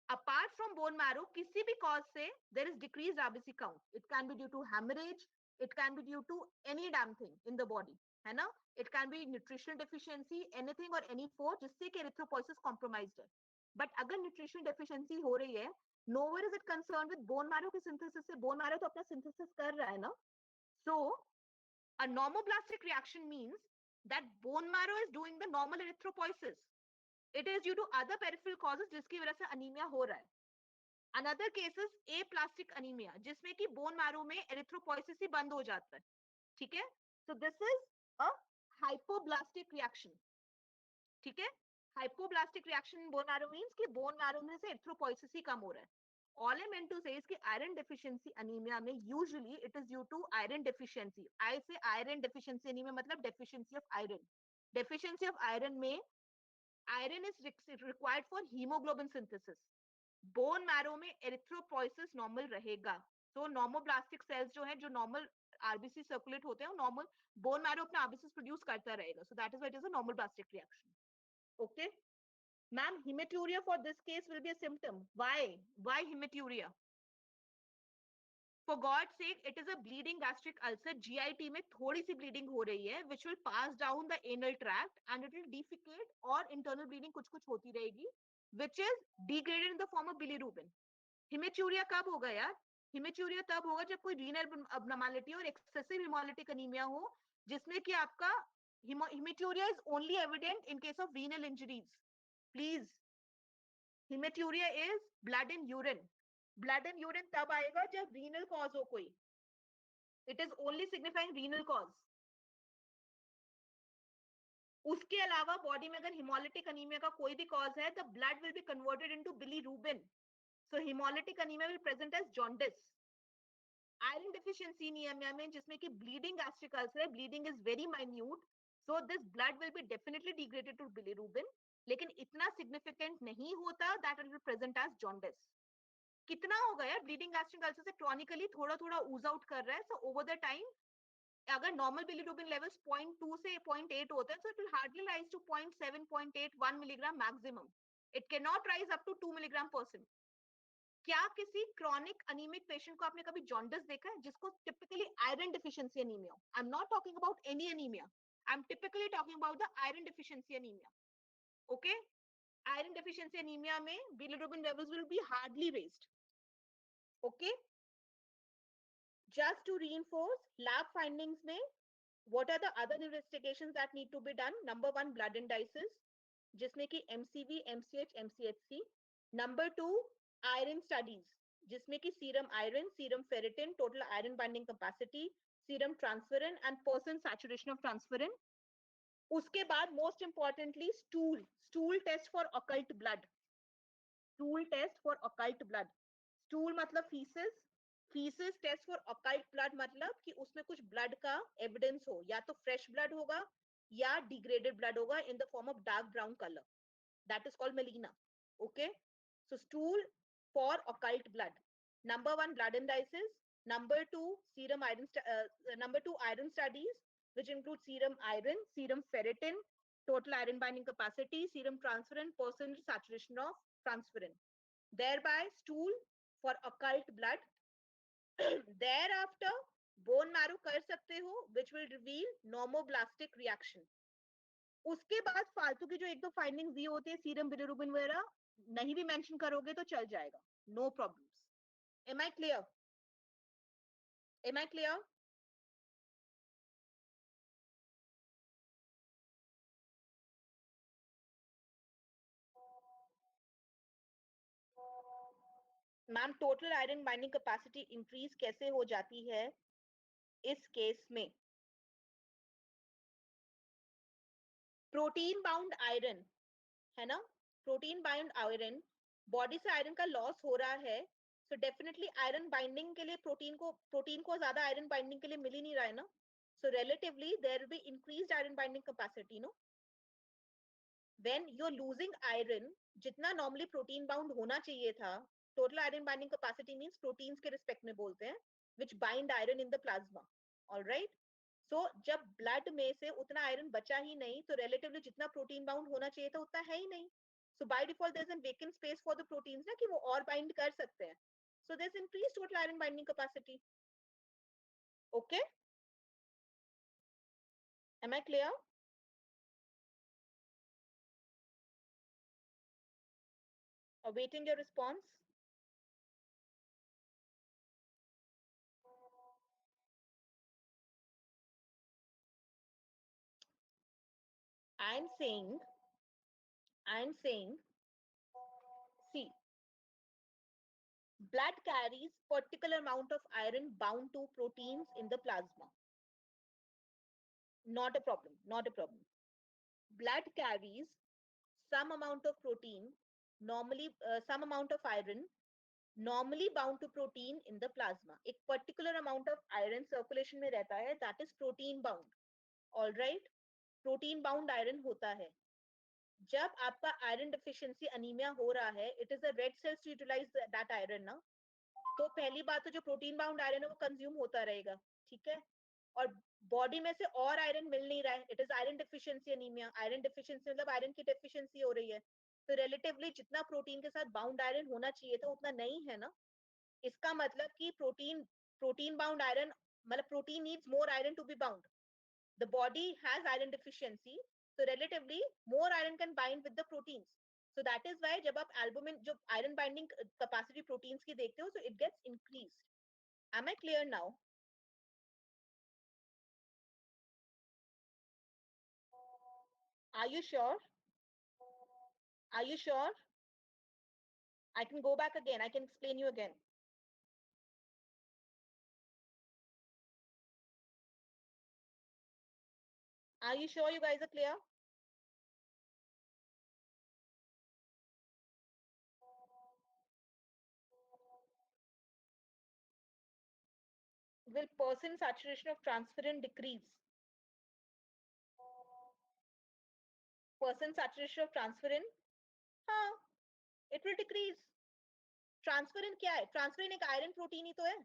apart from bone marrow किसी भी cause से there is decreased RBC count. It can be due to hemorrhage, it can be due to any damn thing in the body, है ना. It can be nutritional deficiency, anything or any force जिससे कि erythropoiesis compromised है. But अगर nutritional deficiency हो रही है, nowhere is it concerned with bone marrow के synthesis से. bone marrow तो अपना synthesis कर रहा है ना. So a normoblastic reaction means that bone marrow is doing the normal erythropoiesis. It is due to other peripheral causes जिसकी वजह से अनीमिया हो रहा है. Another case is aplastic anemia जिसमें कि बोन मैरो में एरिथ्रोपोइसिस ही बंद हो जाता है. ठीक है. So this is a hypoblastic reaction. ठीक है. Hypoblastic reaction in bone marrow means कि बोन मैरो में से एरिथ्रोपोइसिस ही कम हो रहा है. All I meant to say is कि iron deficiency anemia में usually it is due to iron deficiency. I say iron deficiency anemia मतलब deficiency of iron. Deficiency of iron में iron is required for hemoglobin synthesis. Bone marrow में erythropoiesis normal रहेगा. तो नॉर्मोब्लास्टिक sales जो है, जो normal RBC circulate होते हैं, नॉर्मल बोन मैरो अपने आरबीसी प्रोड्यूस करता रहेगा. So that is why it is a normoblastic reaction. Okay ma'am, haematuria for this case will be a symptom. Why haematuria? For God's sake, it is a bleeding gastric ulcer. GIT में थोड़ी सी bleeding हो रही है, which will pass down the anal tract and it will defecate, और internal bleeding कुछ होती रहेगी, which is degraded in the form of bilirubin. Hematuria कब होगा यार? Hematuria तब होगा जब कोई renal abnormality और excessive hemolytic anemia हो, जिसमें कि आपका hematuria is only evident in case of renal injuries. Please, hematuria is blood in urine. Blood in urine तब आएगा जब renal cause हो कोई. It is only signifying renal cause. उसके अलावा बॉडी में अगर hemolytic anemia का कोई भी cause है, the blood will be converted into bilirubin. So hemolytic anemia will present as jaundice. Iron deficiency anemia में जिसमें कि bleeding gastric ulcer, bleeding is very minute, so this blood will be definitely degraded to bilirubin, लेकिन इतना significant नहीं होता that it will present as jaundice. कितना होगा यार? ब्लीडिंग गैस्ट्रिक अल्सर से क्रॉनिकली थोड़ा थोड़ा ऊज आउट कर रहा है. सो ओवर द टाइम अगर नॉर्मल बिलिरुबिन लेवल्स 0.2 से 0.8 होते हैं, so it will hardly rise to 0.7, 0.8, 1 milligram maximum. It can not rise up to 2 milligram %. क्या किसी क्रॉनिक अनीमिक पेशेंट को आपने कभी जॉन्डिस देखा है जिसको typically iron deficiency anaemia? I am not talking about any anaemia, I am typically talking about the iron deficiency anaemia. Okay, iron deficiency anaemia में bilirubin levels will be hardly raised. Okay, just to reinforce lab findings में what are the other investigations that need to be done? Number 1, blood indices जिसमें कि MCV, MCH, MCHC. Number 2, iron studies जिसमें कि serum iron, serum ferritin, total iron binding capacity, serum transferrin and % saturation of transferrin. उसके बाद most importantly stool test for occult blood. Stool test for occult blood. Stool मतलब faeces test for occult blood मतलब कि उसमें कुछ blood का evidence हो, या तो फ्रेश ब्लड होगा या डिग्रेडेड ब्लड होगा in the form of dark brown colour. That is called melaena. Okay, so stool for occult blood. Number 1, blood indices. Number 2, serum iron. Number 2, iron studies, which include serum iron, serum ferritin, total iron binding capacity, serum transferrin, percentage saturation of transferrin. Thereby, stool for occult blood. Thereafter, bone marrow कर सकते हो, which will reveal normoblastic reaction. उसके बाद फालतू की जो एक दो फाइंडिंग्स दिए होते हैं सीरम बिलिरुबिन वगैरह नहीं भी मेंशन करोगे तो चल जाएगा, no problems. Am I clear? Am I clear? Ma'am total iron binding capacity increase कैसे हो जाती है इस केस में? प्रोटीन बाउंड आयरन है ना, प्रोटीन बाउंड आयरन, बॉडी से आयरन का लॉस हो रहा है, सो डेफिनेटली आयरन बाइंडिंग के लिए प्रोटीन को ज्यादा आयरन बाइंडिंग के लिए मिल ही नहीं रहा है ना, so relatively there will be increased iron binding capacity. No, when you are losing iron, जितना नॉर्मली प्रोटीन बाउंड होना चाहिए था, total iron binding capacity means proteins के रिस्पेक्ट में बोलते हैं, which bind iron in the plasma. Alright, so जब blood में से उतना आयरन बचा ही नहीं, तो रिलेटिवली जितना प्रोटीन बाउंड होना चाहिए था उतना है ही नहीं. So by default there's a vacant space for the proteins ना कि वो और bind कर सकते हैं. So there's increased total iron binding capacity. Okay? Am I clear? Awaiting your response. I'm saying, see, blood carries particular amount of iron bound to proteins in the plasma. Not a problem, not a problem. Blood carries some amount of protein, normally some amount of iron, normally bound to protein in the plasma. एक particular amount of iron circulation में रहता है, that is protein bound. All right, protein bound iron होता है. जब आपका iron deficiency anemia हो रहा है, it is the red cells to utilize that iron ना, तो पहली बात तो जो protein bound iron है वो consume होता रहेगा, ठीक है, और बॉडी में से और आयरन मिल नहीं रहा है, it is iron deficiency anaemia. Iron deficiency मतलब आयरन की डेफिशिएंसी हो रही है, तो रिलेटिवली जितना प्रोटीन के साथ बाउंड आयरन होना चाहिए था उतना नहीं है ना. इसका मतलब कि प्रोटीन बाउंड आयरन मतलब protein needs more iron to be bound. The body has iron deficiency, so relatively more iron can bind with the proteins. So that is why जब आप एल्बुमिन जो आयरन बाइंडिंग कैपेसिटी प्रोटीन्स की देखते हो, so it gets increased. Am I clear now? Are you sure? Are you sure? I can go back again. I can explain you again. Are you sure you guys are clear? Will percent saturation of transferrin decrease? Percent saturation of transferrin? हाँ, it will decrease. Transferrin क्या है? Transferrin एक iron protein ही तो है,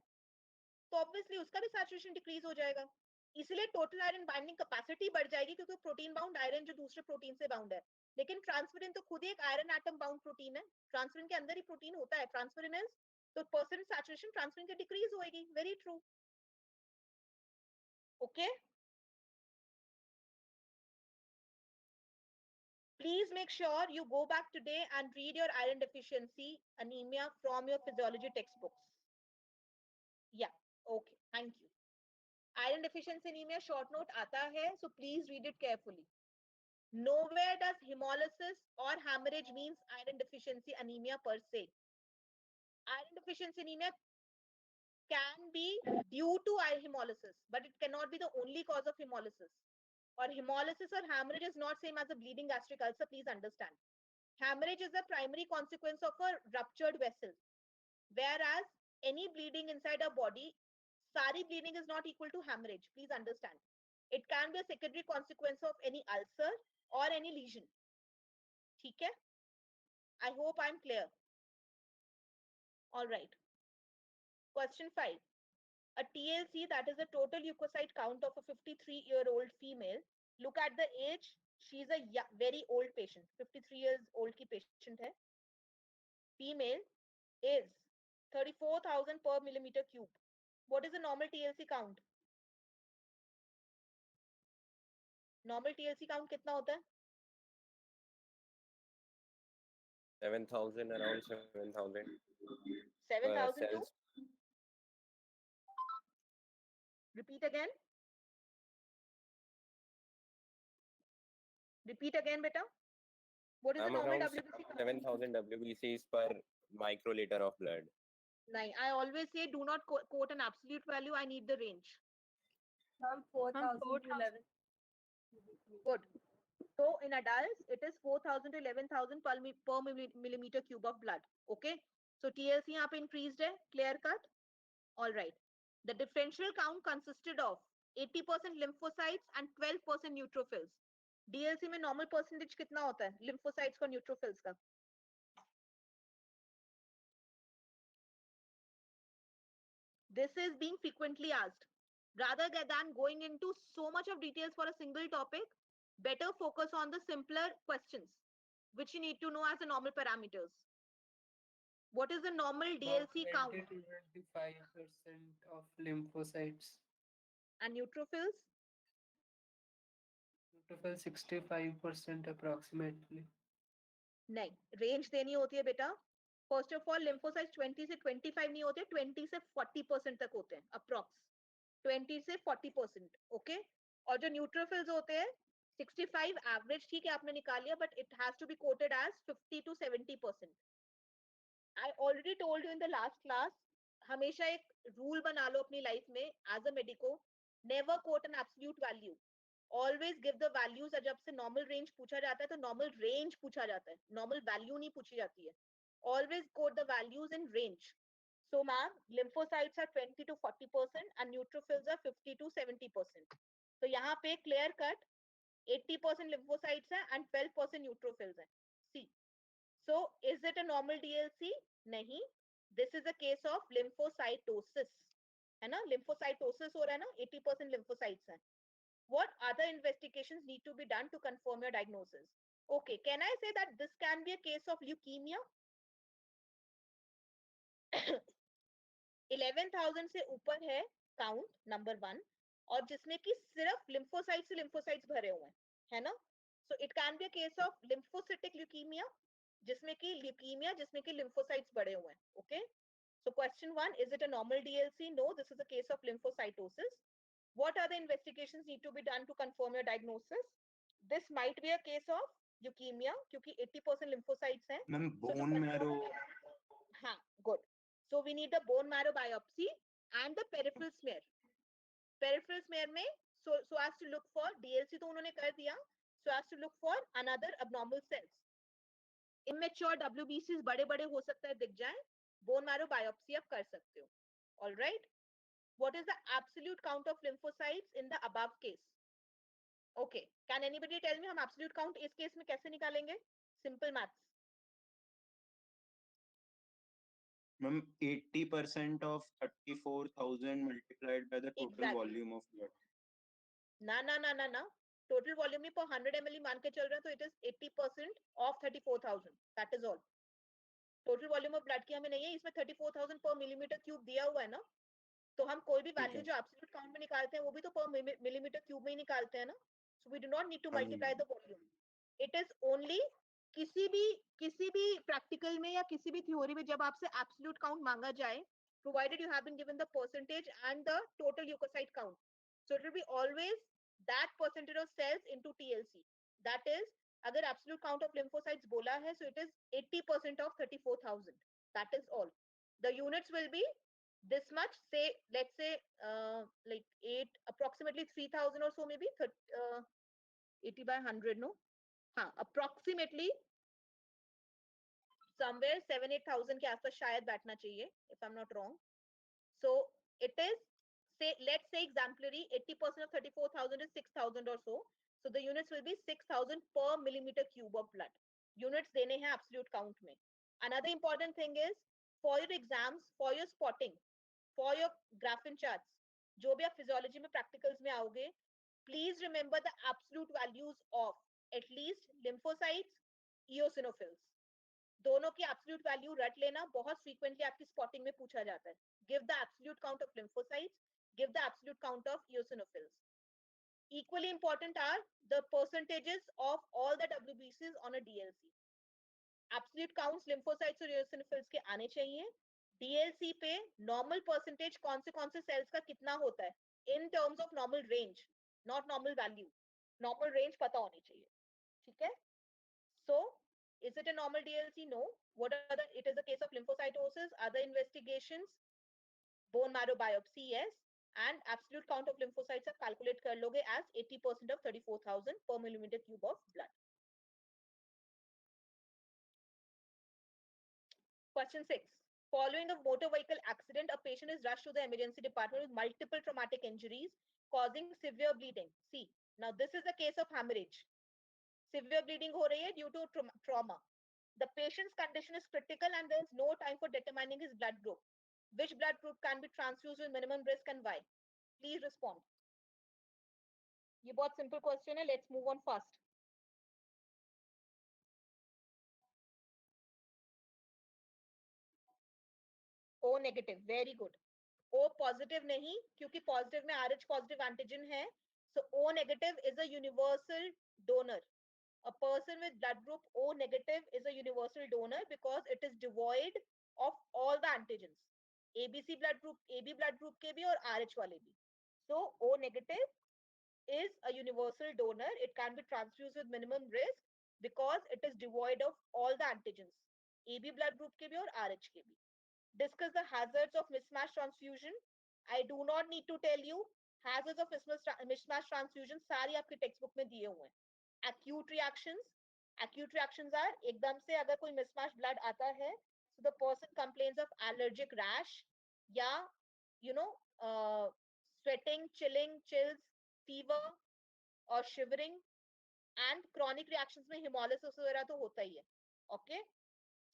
तो obviously उसका भी saturation decrease हो जाएगा. इसलिए total iron binding capacity बढ़ जाएगी क्योंकि protein bound iron जो दूसरे protein से bound है. लेकिन transferrin तो खुद ही एक iron atom bound protein है. Transferrin के अंदर ही protein होता है. Transferrin is, तो percent saturation transferrin की decrease होएगी. Very true. Okay. Please make sure you go back today and read your iron deficiency anemia from your physiology textbooks. Yeah, okay, thank you. Iron deficiency anemia short note आता है, so please read it carefully. Nowhere does hemolysis or hemorrhage means iron deficiency anemia per se. Iron deficiency anemia can be due to hemolysis, but it cannot be the only cause of hemolysis. Or hemolysis or hemorrhage is not same as a bleeding gastric ulcer, please understand. Hemorrhage is a primary consequence of a ruptured vessel, whereas any bleeding inside a body, sari bleeding is not equal to hemorrhage, please understand. It can be a secondary consequence of any ulcer or any lesion. ठीक है? I hope I'm clear. All right. Question 5. A TLC, that is the total leukocyte count of a 53-year-old female. Look at the age. She's a very old patient. 53 years old ki patient hai. Female is 34,000 per millimeter cube. What is the normal TLC count? Normal TLC count कितना होता है? 7,000, around 7,000 7,000 to? cells. Repeat again. Repeat again, beta. What is the I'm normal around WBC count? 7,000 WBCs per microliter of blood. Nahin, I always say do not quote an absolute value. I need the range. From 4,000 to 11. Good. So in adults, it is 4,000 to 11,000 per millimeter cube of blood. Okay. So TLC यहाँ पे increased है. Clear cut. All right. The differential count consisted of 80% lymphocytes and 12% neutrophils. DLC में normal percentage कितना होता है? Lymphocytes का neutrophils का. This is being frequently asked. Rather than going into so much of details for a single topic, better focus on the simpler questions, which you need to know as the normal parameters. What is the normal DLC count? 20 to 25% of lymphocytes. And neutrophils? Neutrophil 65% approximately. नहीं, range देनी होती है बेटा. First of all, lymphocytes 20 से 25 नहीं होते, 20 से 40% तक होते हैं, approx. 20 से 40%, okay? और जो neutrophils होते हैं, 65 average ठीक है आपने निकाल लिया, but it has to be quoted as 50 to 70%. I already told you in the last class, हमेशा एक rule बना लो अपनी life में as a medico, never quote an absolute value. Always give the values. जब से normal range पूछा जाता है तो normal range पूछा जाता है, normal value नहीं पूछी जाती है. Always quote the values in range. So ma'am, lymphocytes are 20 to 40% and neutrophils are 50 to 70%. So यहाँ पे clear cut 80% lymphocytes है and 12% neutrophils है. See. So is it a normal DLC? नहीं. This is a case of lymphocytosis. है ना? Lymphocytosis हो रहा है ना? 80% lymphocytes है. What other investigations need to be done to confirm your diagnosis? Okay, can I say that this can be a case of leukemia? 11,000 से ऊपर है count number 1 और जिसमें कि सिर्फ lymphocytes से lymphocytes भरे हुए हैं, है ना? So it can be a case of lymphocytic leukemia, जिसमें कि leukemia, जिसमें कि lymphocytes बढ़े हुए हैं, okay? So question 1, is it a normal DLC? No, this is a case of lymphocytosis. What other investigations need to be done to confirm your diagnosis? This might be a case of leukemia, क्योंकि 80% lymphocytes हैं. Ma'am, So to bone confirm marrow. it- हाँ, good. So we need the bone marrow biopsy and the peripheral smear. Peripheral smear में so as to look for DLC तो उन्होंने कर दिया. So as to look for another abnormal cells. Immature WBCs बड़े-बड़े हो सकता है दिख जाए. Bone marrow biopsy आप कर सकते हो. All right. What is the absolute count of lymphocytes in the above case? Okay. Can anybody tell me हम absolute count इस case में कैसे निकालेंगे? Simple maths. Ma'am, 80% of 34,000 multiplied by the total Exactly. volume of blood. ना. Total volume नहीं, per 100 ml मान के चल रहे हैं तो it is 80% of 34,000. That is all. Total volume of blood की हमें नहीं है, इसमें 34,000 per millimeter cube दिया हुआ है ना. तो हम कोई भी वैल्यू जो एब्सोल्यूट काउंट में निकालते हैं वो भी तो पर मिलीमीटर क्यूब में ही निकालते हैं ना. So we do not need to multiply the volume. It is only किसी भी प्रैक्टिकल में या किसी भी थ्योरी में जब आपसे एब्सोल्यूट काउंट मांगा जाए, provided you have been given the percentage and the total leukocyte count, so it will be always that percentage of cells into TLC. That is अगर एब्सोल्यूट काउंट ऑफ लिम्फोसाइट्स बोला है so it is 80% of 34,000. That is all. The units will be this much, say let's say like 8 approximately 3,000 or so, maybe 80 by 100, no, approximately somewhere 7-8,000 के आसपास शायद बैठना चाहिए, if I'm not wrong. So it is, say let's say exemplary 80% of 34,000 is 6,000 or so, so the units will be 6,000 per millimeter cube of blood. Units देने हैं absolute count में. Another important thing is for your exams, for your spotting, for your graph and charts, जो भी आप physiology में practicals में आओगे, please remember the absolute values of at least lymphocytes, eosinophils. दोनों की absolute value रट लेना, बहुत frequently आपकी spotting में पूछा जाता है. Give the absolute count of lymphocytes, give the absolute count of eosinophils. Equally important are the percentages of all the WBCs on a DLC. Absolute counts lymphocytes और eosinophils के आने चाहिए. DLC पे normal percentage कौन से cells का कितना होता है in terms of normal range, not normal value. Normal range पता होनी चाहिए. ठीक है? So, is it a normal DLC? No. What are the? It is a case of lymphocytosis. Other investigations, bone marrow biopsy, yes. And absolute count of lymphocytes आप calculate कर लोगे as 80% of 34,000 per millimeter cube of blood. Question 6. Following a motor vehicle accident, a patient is rushed to the emergency department with multiple traumatic injuries causing severe bleeding. See, now this is a case of hemorrhage. Severe bleeding हो रही है due to trauma. The patient's condition is critical and there is no time for determining his blood group. Which blood group can be transfused with minimum risk and why? Please respond. ये बहुत simple question है. Let's move on fast. O negative, very good. O positive नहीं, क्योंकि positive में RH positive antigen है. So O negative is a universal donor. A person with blood group O negative is a universal donor because it is devoid of all the antigens. ABC blood group, AB blood group के भी और RH वाले भी. So O negative is a universal donor. It can be transfused with minimum risk because it is devoid of all the antigens. AB blood group के भी और RH के भी. Discuss the hazards of mismatch transfusion. I do not need to tell you hazards of mismatch transfusion सारी आपके textbook में दिए हुए हैं. Acute reactions are एकदम से अगर कोई mismatch blood आता है, so the person complains of allergic rash या sweating, chills, fever or shivering, and chronic reactions में hemolysis वगैरह तो होता ही है. Okay,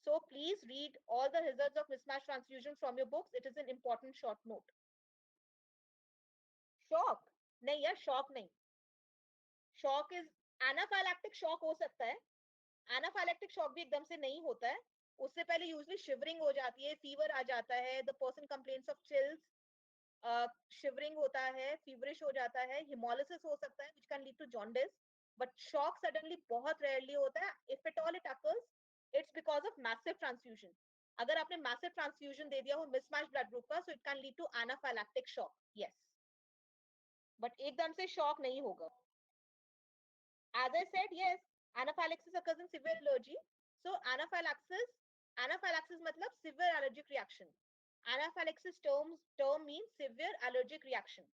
so please read all the hazards of mismatch transfusion from your books. It is an important short note. Shock नहीं यार, shock नहीं. Shock is anaphylactic shock हो सकता है. Anaphylactic shock भी एकदम से नहीं होता है. उससे पहले usually shivering हो जाती है, fever आ जाता है, the person complains of chills, shivering होता है, feverish हो जाता है, hemolysis हो सकता है, which can lead to jaundice. But shock suddenly बहुत rarely होता है. If at all it occurs, it's because of massive transfusion. अगर आपने massive transfusion दे दिया हो mismatched blood group का, so it can lead to anaphylactic shock. Yes. But एकदम से shock नहीं होगा. As I said, yes, anaphylaxis occurs in severe allergy. So anaphylaxis मतलब severe allergic reaction. Anaphylaxis term means severe allergic reaction.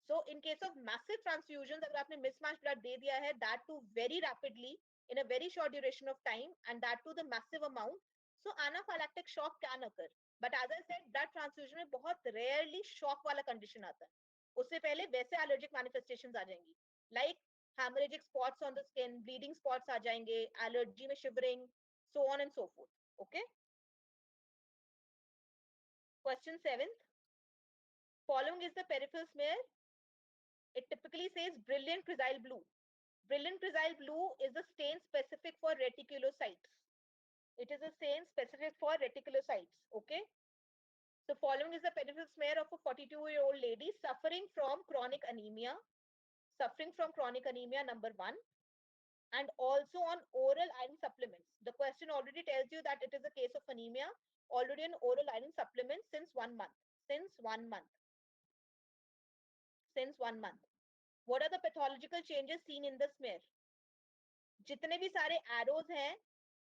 So in case of massive transfusions, अगर आपने mismatched blood दे दिया है, that too very rapidly in a very short duration of time, and that too the massive amount, so anaphylactic shock can occur. But as I said, blood transfusion में बहुत rarely shock वाला condition आता है. उससे पहले वैसे allergic manifestations आ जाएंगी, like hemorrhagic spots on the skin, bleeding spots आ जाएंगे, allergy में shivering, so on and so forth. Okay. Question 7th. Following is the peripheral smear. It typically says brilliant chrysal blue. Brilliant chrysal blue is a stain specific for reticulocytes. It is a stain specific for reticulocytes. Okay. So following is the peripheral smear of a 42-year-old lady suffering from chronic anemia. Number 1. And also on oral iron supplements. The question already tells you that it is a case of anemia, already on oral iron supplements since 1 month. Since 1 month. What are the pathological changes seen in the smear? जितने भी सारे arrows हैं,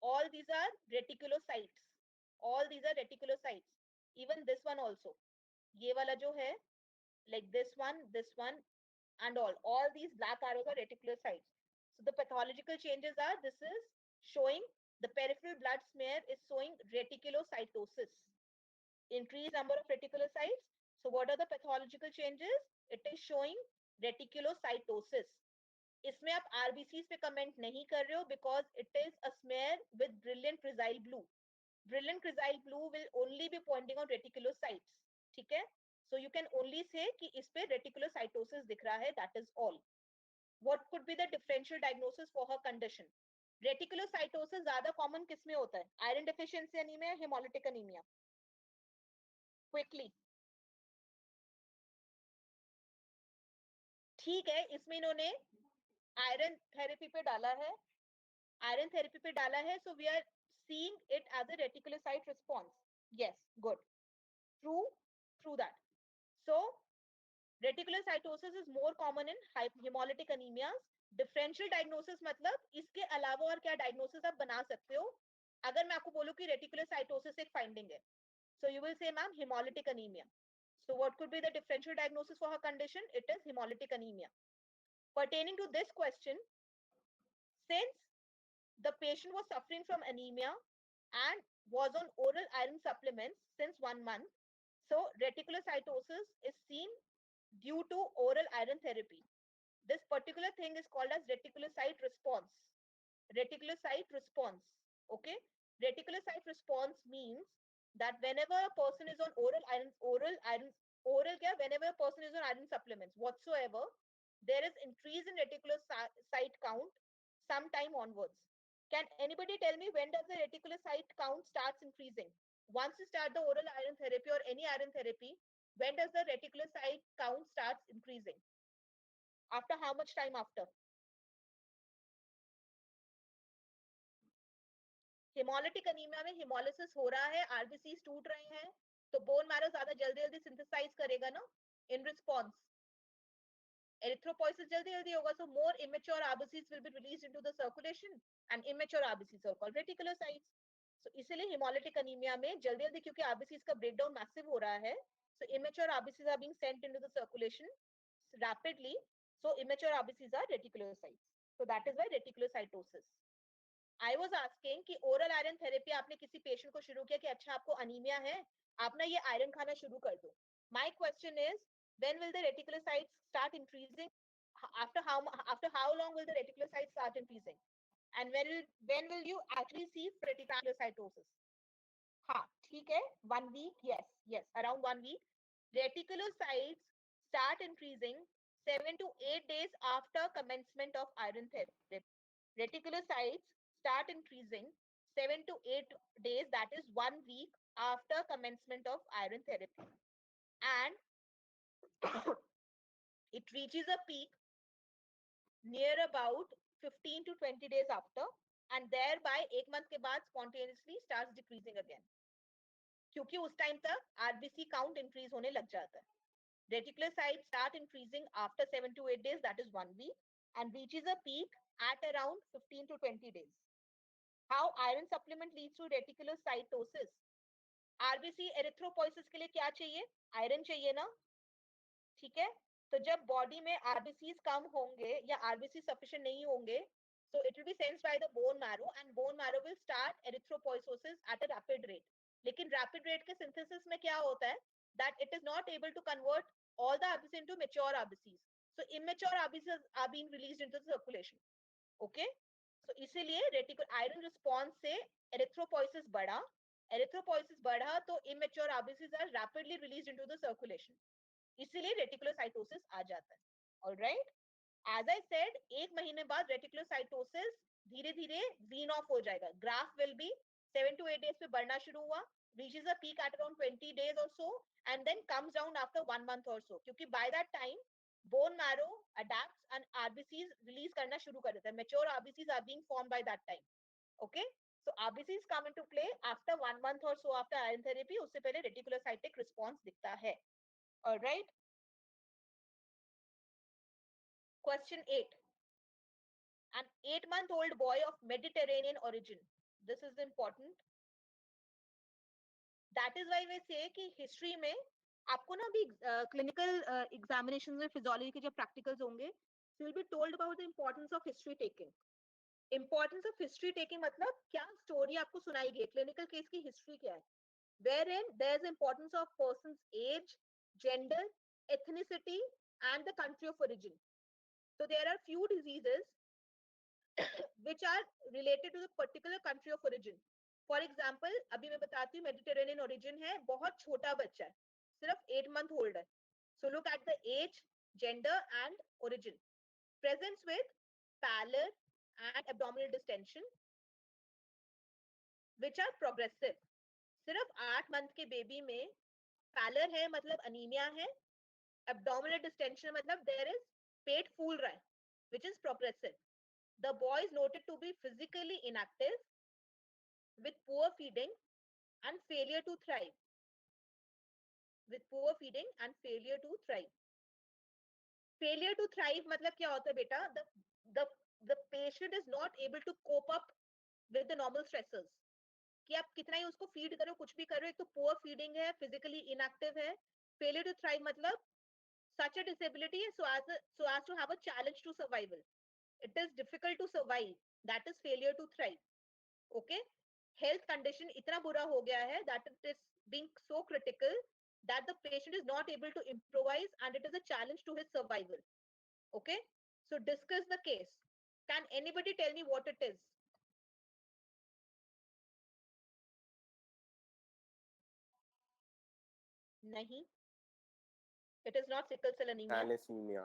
all these are reticulocytes. Even this one also. ये वाला जो है, like this one, and all these black arrows are reticulocytes. So the pathological changes are, this is showing the peripheral blood smear is showing reticulocytosis. Increased number of reticulocytes. So what are the pathological changes? It is showing reticulocytosis. इसमें आप RBCs पे comment नहीं कर रहे हो because it is a smear with brilliant chrysal blue. brilliant chrysal blue will only be pointing on reticulocytes. ठीक है? So you can only say कि इस पे reticulocytosis दिख रहा है, that is all. What could be the differential diagnosis for her condition? Reticulocytosis ज्यादा common किस में होता है? Iron deficiency anemia या hemolytic anemia? Quickly. ठीक है, इसमें इन्होंने आयरन थेरेपी पे डाला है, आयरन थेरेपी पे डाला है, so we are seeing it as a reticulocyte response. Yes, good. True that. So reticulocytosis is more common in hemolytic anemias. Differential diagnosis मतलब इसके अलावा और क्या diagnosis आप बना सकते हो? अगर मैं आपको बोलूं कि reticulocytosis एक finding है, so you will say ma'am hemolytic anemia. So what could be the differential diagnosis for her condition? It is hemolytic anemia. Pertaining to this question, since the patient was suffering from anemia and was on oral iron supplements since 1 month, so reticulocytosis is seen due to oral iron therapy. This particular thing is called as reticulocyte response. Reticulocyte response. Okay? Reticulocyte response means that whenever a person is on whenever a person is on iron supplements whatsoever, there is increase in reticulocyte count sometime onwards. Can anybody tell me when does the reticulocyte count starts increasing? Once you start the oral iron therapy or any iron therapy, when does the reticulocyte count starts increasing? After how much time after? Hemolytic anemia में hemolysis हो रहा है, RBCs टूट रहे हैं, तो bone marrow ज्यादा जल्दी synthesize करेगा ना, in response. Erythropoiesis जल्दी होगा, so more immature RBCs will be released into the circulation, and immature RBCs are called reticulocytes. So इसीलिए hemolytic anemia में जल्दी क्योंकि RBCs का breakdown massive हो रहा है, so immature RBCs are being sent into the circulation rapidly. So immature RBCs are reticulocytes. So that is why reticulocytosis. I was asking कि oral iron therapy आपने किसी patient को शुरू किया कि अच्छा आपको anemia है, आप ना ये iron खाना शुरू कर दो. My question is, when will the reticulocytes start increasing? After how long will the reticulocytes start increasing? And when will you actually see reticulocytosis? हाँ, ठीक है, 1 week, yes, around 1 week. Reticulocytes start increasing 7 to 8 days after commencement of iron therapy. Reticulocytes start increasing 7 to 8 days, that is 1 week after commencement of iron therapy. And it reaches a peak near about 15 to 20 days after, and thereby 1 month के बाद spontaneously starts decreasing again. क्योंकि उस time तक RBC count increase होने लग जाता है. Reticulocytes start increasing after 7 to 8 days, that is 1 week, and reaches a peak at around 15 to 20 days. How iron supplement leads to reticulocytosis? RBC erythropoiesis के लिए क्या चाहिए? Iron चाहिए ना? ठीक है? तो जब बॉडी में RBCs कम होंगे या RBC sufficient नहीं होंगे, so it will be sensed by the bone marrow, and bone marrow will start erythropoiesis at a rapid rate. लेकिन rapid rate के synthesis में क्या होता है? That it is not able to convert all the RBCs into mature RBCs. So immature RBCs are being released into the circulation. Okay? So इसीलिए iron response से erythropoiesis बढ़ा तो immature RBCs are rapidly released into the circulation. इसीलिए reticulocytosis आ जाता है. All right? As I said, 1 महीने बाद reticulocytosis धीरे-धीरे wean off हो जाएगा. Graph will be 7 to 8 days पे बढ़ना शुरू हुआ, reaches a peak at around 20 days or so, and then comes down after 1 month or so. क्योंकि by that time, bone marrow adapts and RBCs release करना शुरू कर देता है. Mature RBCs are being formed by that time. Okay? So RBCs come into play after 1 month or so after iron therapy. उससे पहले reticulocytic response दिखता है. All right? Question 8. An 8-month-old boy of Mediterranean origin. This is important. That is why we say कि history में आपको ना भी clinical examinations में physiology के जब practicals होंगे, you will be told about the importance of history taking. Importance of history taking मतलब क्या story आपको सुनाई गई, clinical case की history क्या है, wherein there is importance of person's age, gender, ethnicity, and the country of origin. So there are few diseases which are related to the particular country of origin. For example अभी मैं बताती हूँ Mediterranean origin है, बहुत छोटा बच्चा है, सिर्फ 8 मंथ ओल्ड है. So look at the age, gender and origin. Presence with pallor and abdominal distension which are progressive. सिर्फ 8 मंथ के बेबी में pallor है मतलब अनीमिया है, abdominal distension मतलब there is पेट फूल रहा है, which is progressive. The boy is noted to be physically inactive with poor feeding and failure to thrive. With poor feeding and failure to thrive. Failure to thrive मतलब क्या होता है बेटा? The patient is not able to cope up with the normal stressors. कि आप कितना ही उसको feed करो, कुछ भी करो, एक तो पुअर फीडिंग है, फिजिकली इनएक्टिव है. फेलियर टू थ्राइव मतलब such a disability so as to have a challenge to survival. It is difficult to survive. That is failure to thrive. Okay? Health condition इतना बुरा हो गया है that it is being so critical that the patient is not able to improvise and it is a challenge to his survival. Okay? So discuss the case. Can anybody tell me what it is? नहीं. It is not sickle cell anemia. Thalassemia.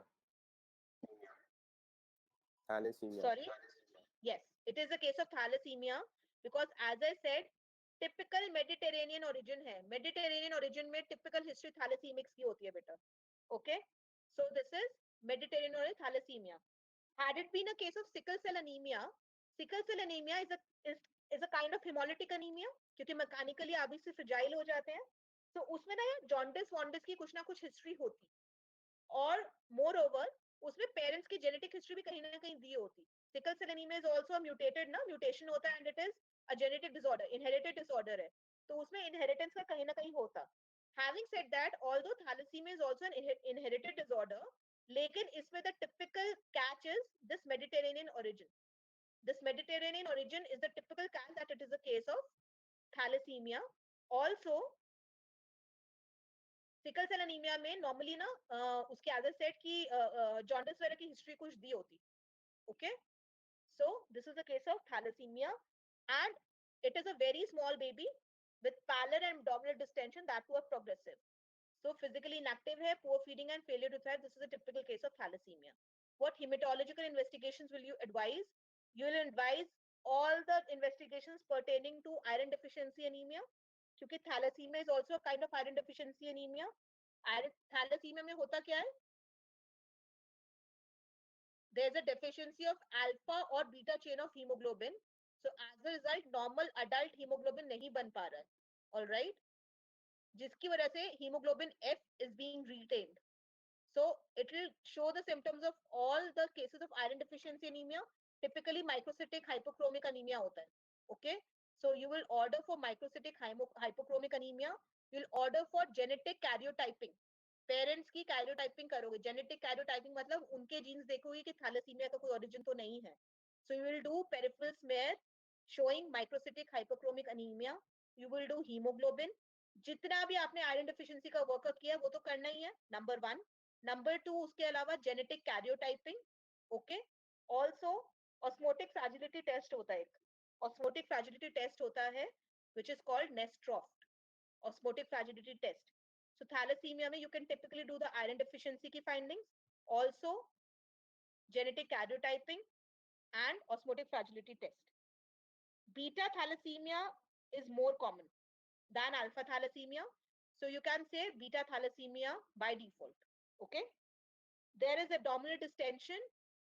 Thalassemia. Sorry? Yes, it is a case of thalassemia because as I said, typical Mediterranean origin है. Mediterranean origin में typical history thalassemics की होती है बेटा. Okay? So this is Mediterranean origin thalassemia. Had it been a case of sickle cell anemia is a kind of hemolytic anemia क्योंकि mechanically आप इससे fragile हो जाते हैं. तो उसमें ना यार jaundice वॉन्डिस की कुछ ना कुछ हिस्ट्री होती. और moreover उसमें पेरेंट्स की जेनेटिक हिस्ट्री भी कहीं ना कहीं दी होती. Sickle cell anaemia is also mutated ना, म्यूटेशन होता है and it is a genetic disorder, inherited disorder है, तो उसमें इनहेरिटेंस का कहीं ना कहीं होता. Having said that although thalassaemia is also an inherited disorder, लेकिन इसमें the typical catch is this Mediterranean origin. This Mediterranean origin is the typical catch that it is a case of thalassaemia. Also sickle cell anaemia में normally ना उसके as set की jaundice वगैरह की history कुछ दी होती. Okay, so this is the case of thalassaemia and it is a very small baby with pallor and abdominal distension that too are progressive. So physically inactive है, poor feeding and failure to thrive. This is a typical case of thalassemia. What hematological investigations will you advise? You will advise all the investigations pertaining to iron deficiency anemia. क्योंकि thalassaemia is also a kind of iron deficiency anaemia. Thalassaemia में होता क्या है? there is a deficiency of alpha or beta chain of hemoglobin, so as a result normal adult hemoglobin नहीं बन पा रहा है. all right, जिसकी वजह से hemoglobin F is being retained. So it will show the symptoms of all the cases of iron deficiency anemia. Typically microcytic hypochromic anemia होता है. Okay, so you will order for microcytic hypochromic anemia. You will order for genetic karyotyping. Parents की karyotyping करोगे. Genetic karyotyping मतलब उनके jeans देखोगे कि thalassaemia का कोई ओरिजिन तो नहीं है. So you will do peripheral smear showing microcytic hypochromic anaemia. You will do haemoglobin. जितना भी आपने आयरन डेफिशिएंसी का वर्कअप किया वो तो करना ही है, नंबर 1. नंबर 2, उसके अलावा genetic karyotyping. Okay, also osmotic fragility test होता है. ऑस्मोटिक फ्रैजिलिटी टेस्ट होता है which is called NESTROFT osmotic fragility test. So thalassemia mein you can typically do the iron deficiency ki findings, also genetic karyotyping and osmotic fragility test. Beta thalassemia is more common than alpha thalassemia, so you can say beta thalassemia by default. Okay, there is abdominal distension.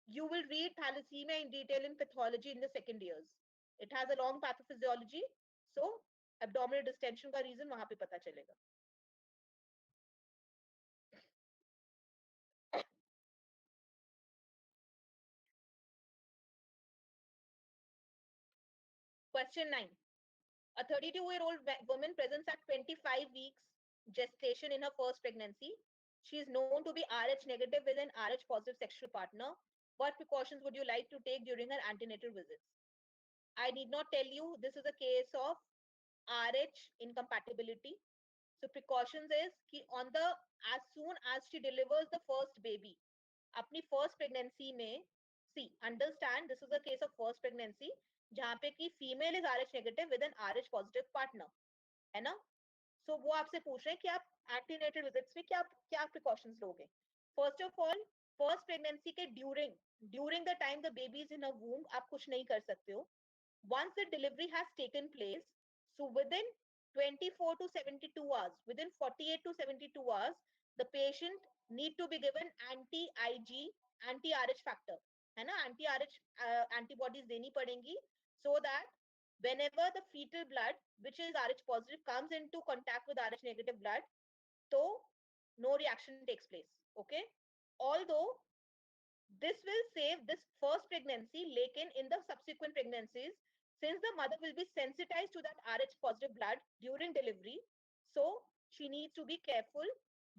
You will read thalassemia in detail in pathology in the second years. It has a long pathophysiology, so abdominal distension का reason वहां पे पता चलेगा. Question 9. A 32-year-old woman presents at 25 weeks gestation in her first pregnancy. She is known to be Rh negative with an Rh positive sexual partner. What precautions would you like to take during her antenatal visits? I need not tell you, this is a case of Rh incompatibility. So precautions is कि on the as soon as she delivers the first baby, अपनी first pregnancy में, see, understand this is a case of first pregnancy. जहाँ पे कि female is RH negative with an RH positive partner, है ना? सो वो आपसे पूछ रहे हैं कि आप एंटीनेटल विजिट्स में क्या प्रिकॉशंस लोगे. First of all, first pregnancy के during the time the baby is in a womb आप कुछ नहीं कर सकते हो. Once the delivery has taken place, so within 24 to 72 hours, within 48 to 72 hours, the patient need to be given anti-IG, anti-RH factor, है ना? Anti-RH antibodies देनी पड़ेंगी, so that whenever the fetal blood, which is RH positive, comes into contact with RH negative blood, so no reaction takes place. Okay? Although this will save this first pregnancy, lekin in the subsequent pregnancies, since the mother will be sensitized to that RH positive blood during delivery, so she needs to be careful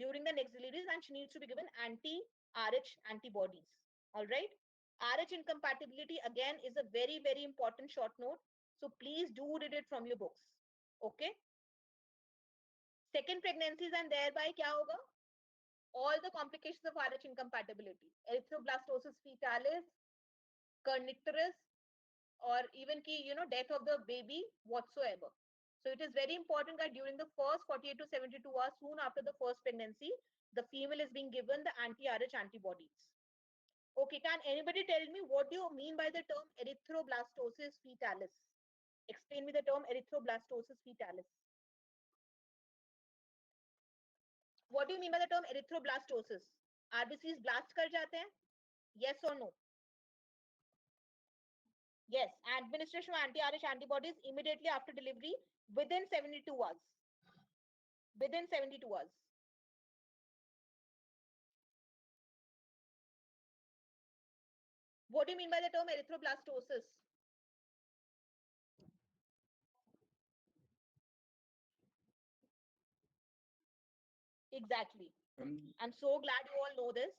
during the next deliveries and she needs to be given anti-RH antibodies. All right. RH incompatibility again is a very, very important short note. So please do read it from your books. Okay. Second pregnancies and thereby kya hoga? All the complications of RH incompatibility, erythroblastosis fetalis, kernicterus, or even death of the baby whatsoever. So it is very important that during the first 48 to 72 hours, soon after the first pregnancy, the female is being given the anti-RH antibodies. Okay, can anybody tell me what do you mean by the term erythroblastosis fetalis? Explain me the term erythroblastosis fetalis. What do you mean by the term erythroblastosis? RBCs blast kar jate hain? Yes or no? Yes, administration of anti-RH antibodies immediately after delivery within 72 hours. Within 72 hours. What do you mean by the term erythroblastosis? Exactly. I'm so glad you all know this.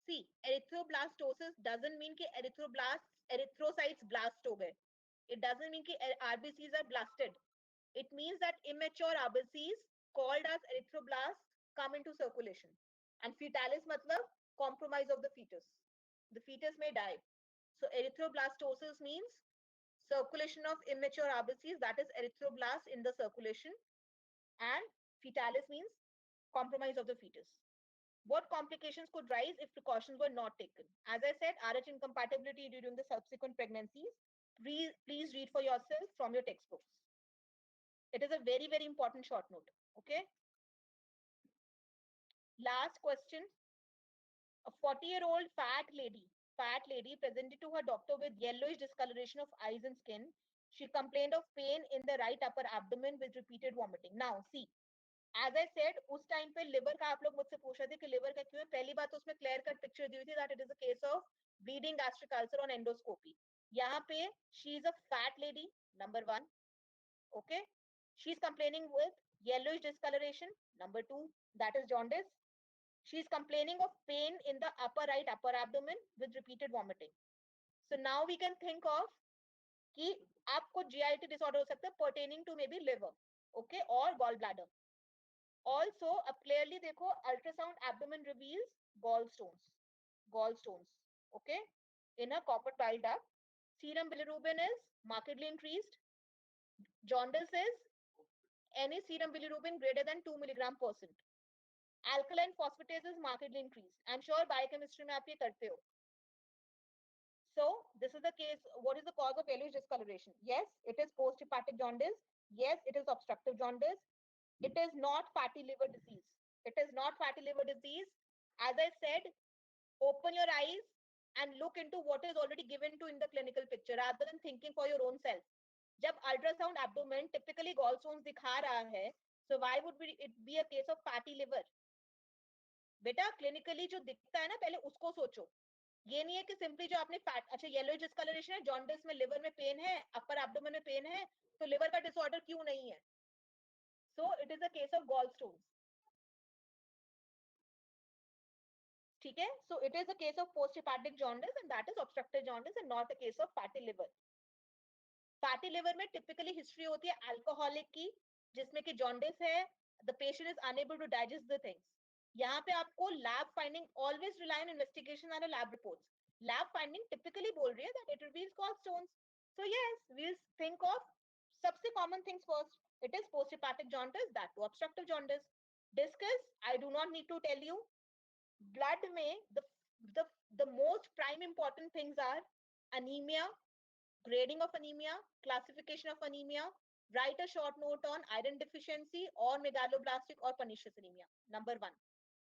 See, erythroblastosis doesn't mean कि erythrocytes blast हो गए. It doesn't mean कि RBCs are blasted. It means that immature RBCs called as erythroblasts come into circulation. And fetalis matlab compromise of the fetus. The fetus may die. So erythroblastosis means circulation of immature RBCs, that is erythroblasts in the circulation. And fetalis means compromise of the fetus. What complications could rise if precautions were not taken? As I said, RH incompatibility during the subsequent pregnancies. Please read for yourself from your textbooks. It is a very, very important short note. Okay. Last question. A 40-year-old fat lady presented to her doctor with yellowish discoloration of eyes and skin. She complained of pain in the right upper abdomen with repeated vomiting. Now, see, as I said, उस time पे liver का आप लोग मुझसे पूछ रहे थे कि लिवर का क्यों है. पहली बात तो उसमें क्लियर कट पिक्चर दी हुई थी that it is a case of bleeding gastric ulcer on endoscopy. यहाँ पे she is a fat lady, number 1. Okay, she is complaining with yellowish discoloration. Number 2, that is jaundice. She is complaining of pain in the upper abdomen with repeated vomiting. So now we can think of कि आपको GIT disorder हो सकता है pertaining to maybe liver, okay, or gallbladder. Also, अब clearly देखो, ultrasound abdomen reveals gallstones, okay, in a copper bile duct. Serum bilirubin is markedly increased. Jaundice is any serum bilirubin greater than 2 mg/%. Alkaline phosphatase is markedly increased. I'm sure biochemistry में आप ये करते हो. So this is the case. What is the cause of yellowish discoloration? Yes, it is post-hepatic jaundice. Yes, it is obstructive jaundice. It is not fatty liver disease. It is not fatty liver disease. As I said, open your eyes and look into what is already given to in the clinical picture rather than thinking for your own self. जब ultrasound abdomen typically gallstones दिखा रहा है, so why would it be a case of fatty liver? बेटा clinically जो दिखता है ना, पहले उसको सोचो. ये नहीं है कि सिंपली जो आपने फैट, अच्छा येलोइश डिस्कलरेशन है, जॉन्डिस में लिवर में पेन है, अपर एब्डोमेन में पेन है, तो लिवर का डिसऑर्डर क्यों नहीं है? So it is a case of gallstones. ठीक है? So it is a case of post-hepatic jaundice and that is obstructive jaundice and not a case of fatty liver. Fatty liver में typically history होती है alcoholic की, जिसमें कि jaundice है, the patient is unable to digest the things. यहाँ पे आपको lab finding, always rely on investigation and lab reports. Lab finding typically बोल रही है that it reveals gallstones. So yes, we'll think of सबसे common things first. It is post-hepatic jaundice, that to obstructive jaundice. Discuss, I do not need to tell you. Blood में the most prime important things are anemia, grading of anemia, classification of anemia, write a short note on iron deficiency or megaloblastic or pernicious anemia. Number 1.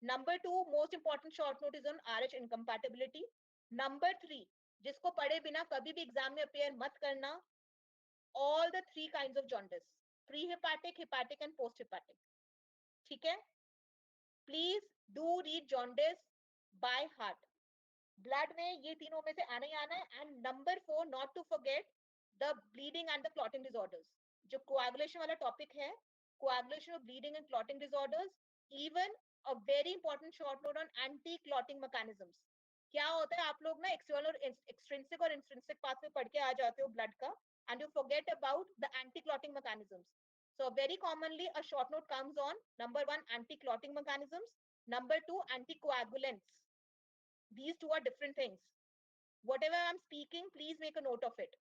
Number 2, most important short note is on RH incompatibility. Number 3, जिसको पढ़े बिना कभी भी exam में appear मत करना, all the 3 kinds of jaundice, pre-hepatic, hepatic and post-hepatic. ठीक है? Please do read jaundice by heart. Blood में ये तीनों में से आना ही आना है. And number 4, not to forget the bleeding and the clotting disorders. जो coagulation वाला topic है, coagulation of bleeding and clotting disorders, even a very important short note on anti-clotting mechanisms. क्या होता है, आप लोग ना external, extrinsic और intrinsic pathway पढ़ के आ जाते हो blood का, and you forget about the anti-clotting mechanisms. So very commonly a short note comes on number 1, anti-clotting mechanisms, number 2, anticoagulants. These two are different things. Whatever I'm speaking, please make a note of it.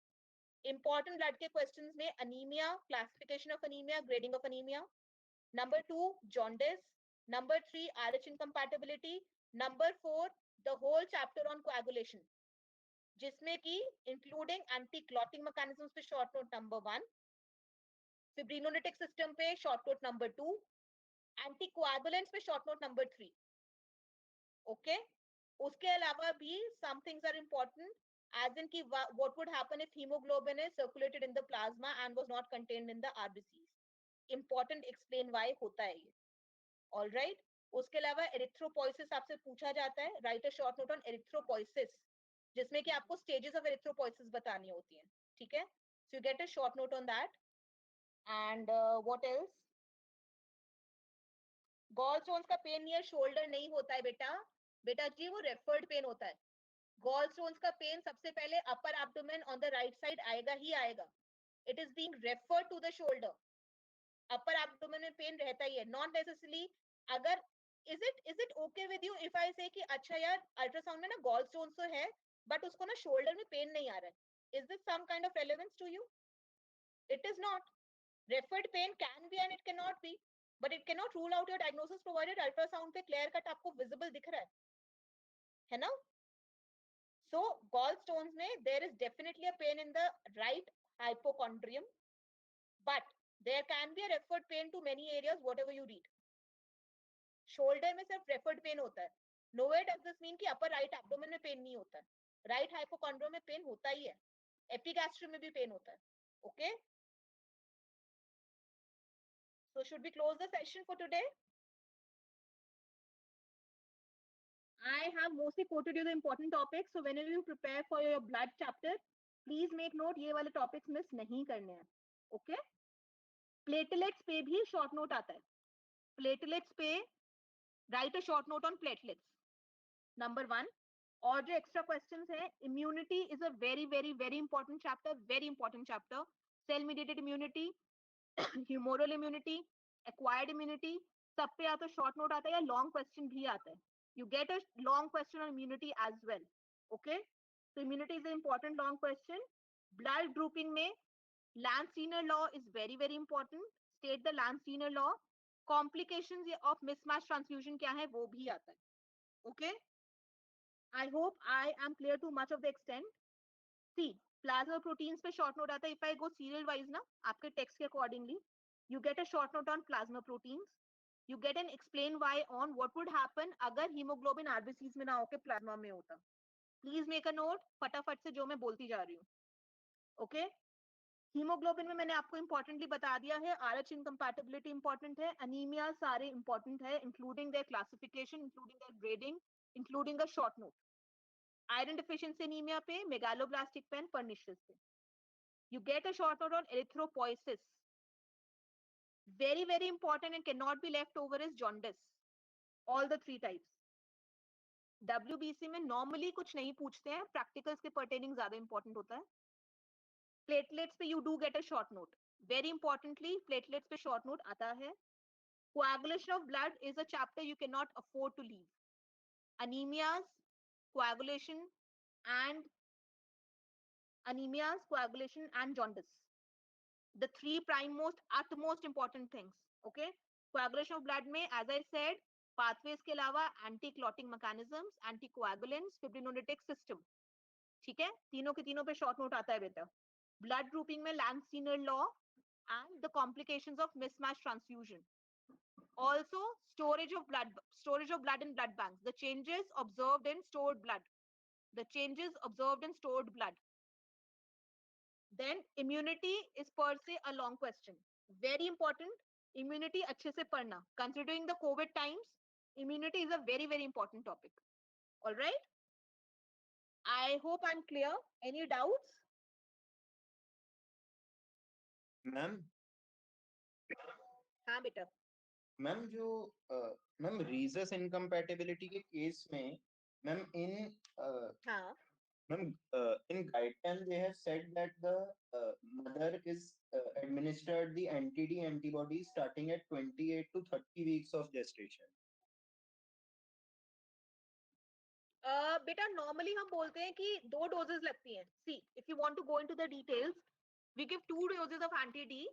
Important blood के questions में anemia, classification of anemia, grading of anemia. Number 2, jaundice. Number 3, RH incompatibility. Number 4, the whole chapter on coagulation, जिसमें की including anti-clotting mechanisms पे short note number 1, fibrinolytic system पे short note number 2, anticoagulants पे short note number 3. Okay? उसके अलावा भी some things are important, as in कि what would happen if hemoglobin is circulated in the plasma and was not contained in the RBCs. Important, explain why होता है ये. All right? उसके अलावा erythropoiesis आपसे पूछा जाता है. Write a short note on erythropoiesis, जिसमें कि आपको stages of erythropoiesis बतानी होती हैं. ठीक है? So you get a short note on that. And what else? Gallstones का pain near shoulder नहीं होता है बेटा जी, वो referred pain होता है. Gallstones का pain सबसे पहले upper abdomen on the right side आएगा ही आएगा. It is being referred to the shoulder. Upper abdomen में pain रहता ही है. Not necessarily अगर is it okay with you if I say कि अच्छा यार ultrasound में ना gallstones तो है but उसको ना shoulder में pain नहीं आ रहा है. Is this some kind of relevance to you? It is not. Referred pain can be and it cannot be, but it cannot rule out your diagnosis provided ultrasound पे clear cut आपको visible दिख रहा है ना? So gallstones में there is definitely a pain in the right hypochondrium, but there can be a referred pain to many areas whatever you read. Shoulder में सिर्फ referred pain होता है. Nowhere does this mean कि upper right abdomen में pain नहीं होता है. Right hypochondrium में pain होता ही है. Epigastrium में भी pain होता है. Okay? So should we close the session for today? I have mostly quoted you the important topics. So whenever you prepare for your blood chapter, please make note ये वाले topics miss नहीं करने हैं. Okay? Platelets पे भी short note आता है. Platelets पे write a short note on platelets. Number 1. और जो extra questions है, immunity is a very important chapter. Very important chapter. Cell mediated immunity, humoral immunity, acquired immunity, सब पे या तो short note आता है या long question भी आता है. You get a long question on immunity as well. Okay? So immunity is an important long question. Blood grouping में Landsteiner law is very important. State the Landsteiner law. Complications of mismatch transfusion क्या है वो भी आता है. Okay? I hope I am clear to much of the extent. See, plasma proteins पे short note आता है. If I go serial wise ना, आपके text के accordingly, you get a short note on plasma proteins. You get an explain why on what would happen अगर hemoglobin RBCs में ना होके plasma में होता. Please make a note. फटाफट से जो मैं बोलती जा रही हूँ. Okay? Hemoglobin में मैंने आपको importantly बता दिया है. RH incompatibility important है. Anemia सारे important है, including their classification, including their grading, including a short note. Iron deficiency anemia पे, megaloblastic पे and pernicious पे. You get a short note on erythropoiesis. Very important and cannot be left over is jaundice. All the 3 types. WBC में normally कुछ नहीं पूछते हैं. Practicals के pertaining ज़्यादा important होता है. Platelets पे you do get a short note. Very importantly, platelets पे short note आता है. Coagulation of blood is a chapter you cannot afford to leave. Anemias, coagulation and anemias, coagulation, and jaundice. The three utmost important things. Okay, coagulation of blood में, as I said, pathways के अलावा anti-clotting mechanisms, anticoagulants, fibrinolytic system. ठीक है, तीनों के तीनों पे short note आता है बेटा. Blood grouping में Langsdiner law and the complications of mismatched transfusion. Also, storage of blood in blood banks. The changes observed in stored blood. Then immunity is per se a long question. Very important. Immunity अच्छे से पढ़ना. Considering the COVID times, immunity is a very, very important topic. All right. I hope I'm clear. Any doubts? Ma'am हाँ बेटा. Ma'am जो ma'am रीजस incompatibility के case में ma'am हाँ. in guideline they have said that the mother is administered the anti-D antibodies starting at 28 to 30 weeks of gestation. बेटा normally हम बोलते हैं कि 2 डोजेस लगती हैं. See if you want to go into the details, we give 2 doses of anti D.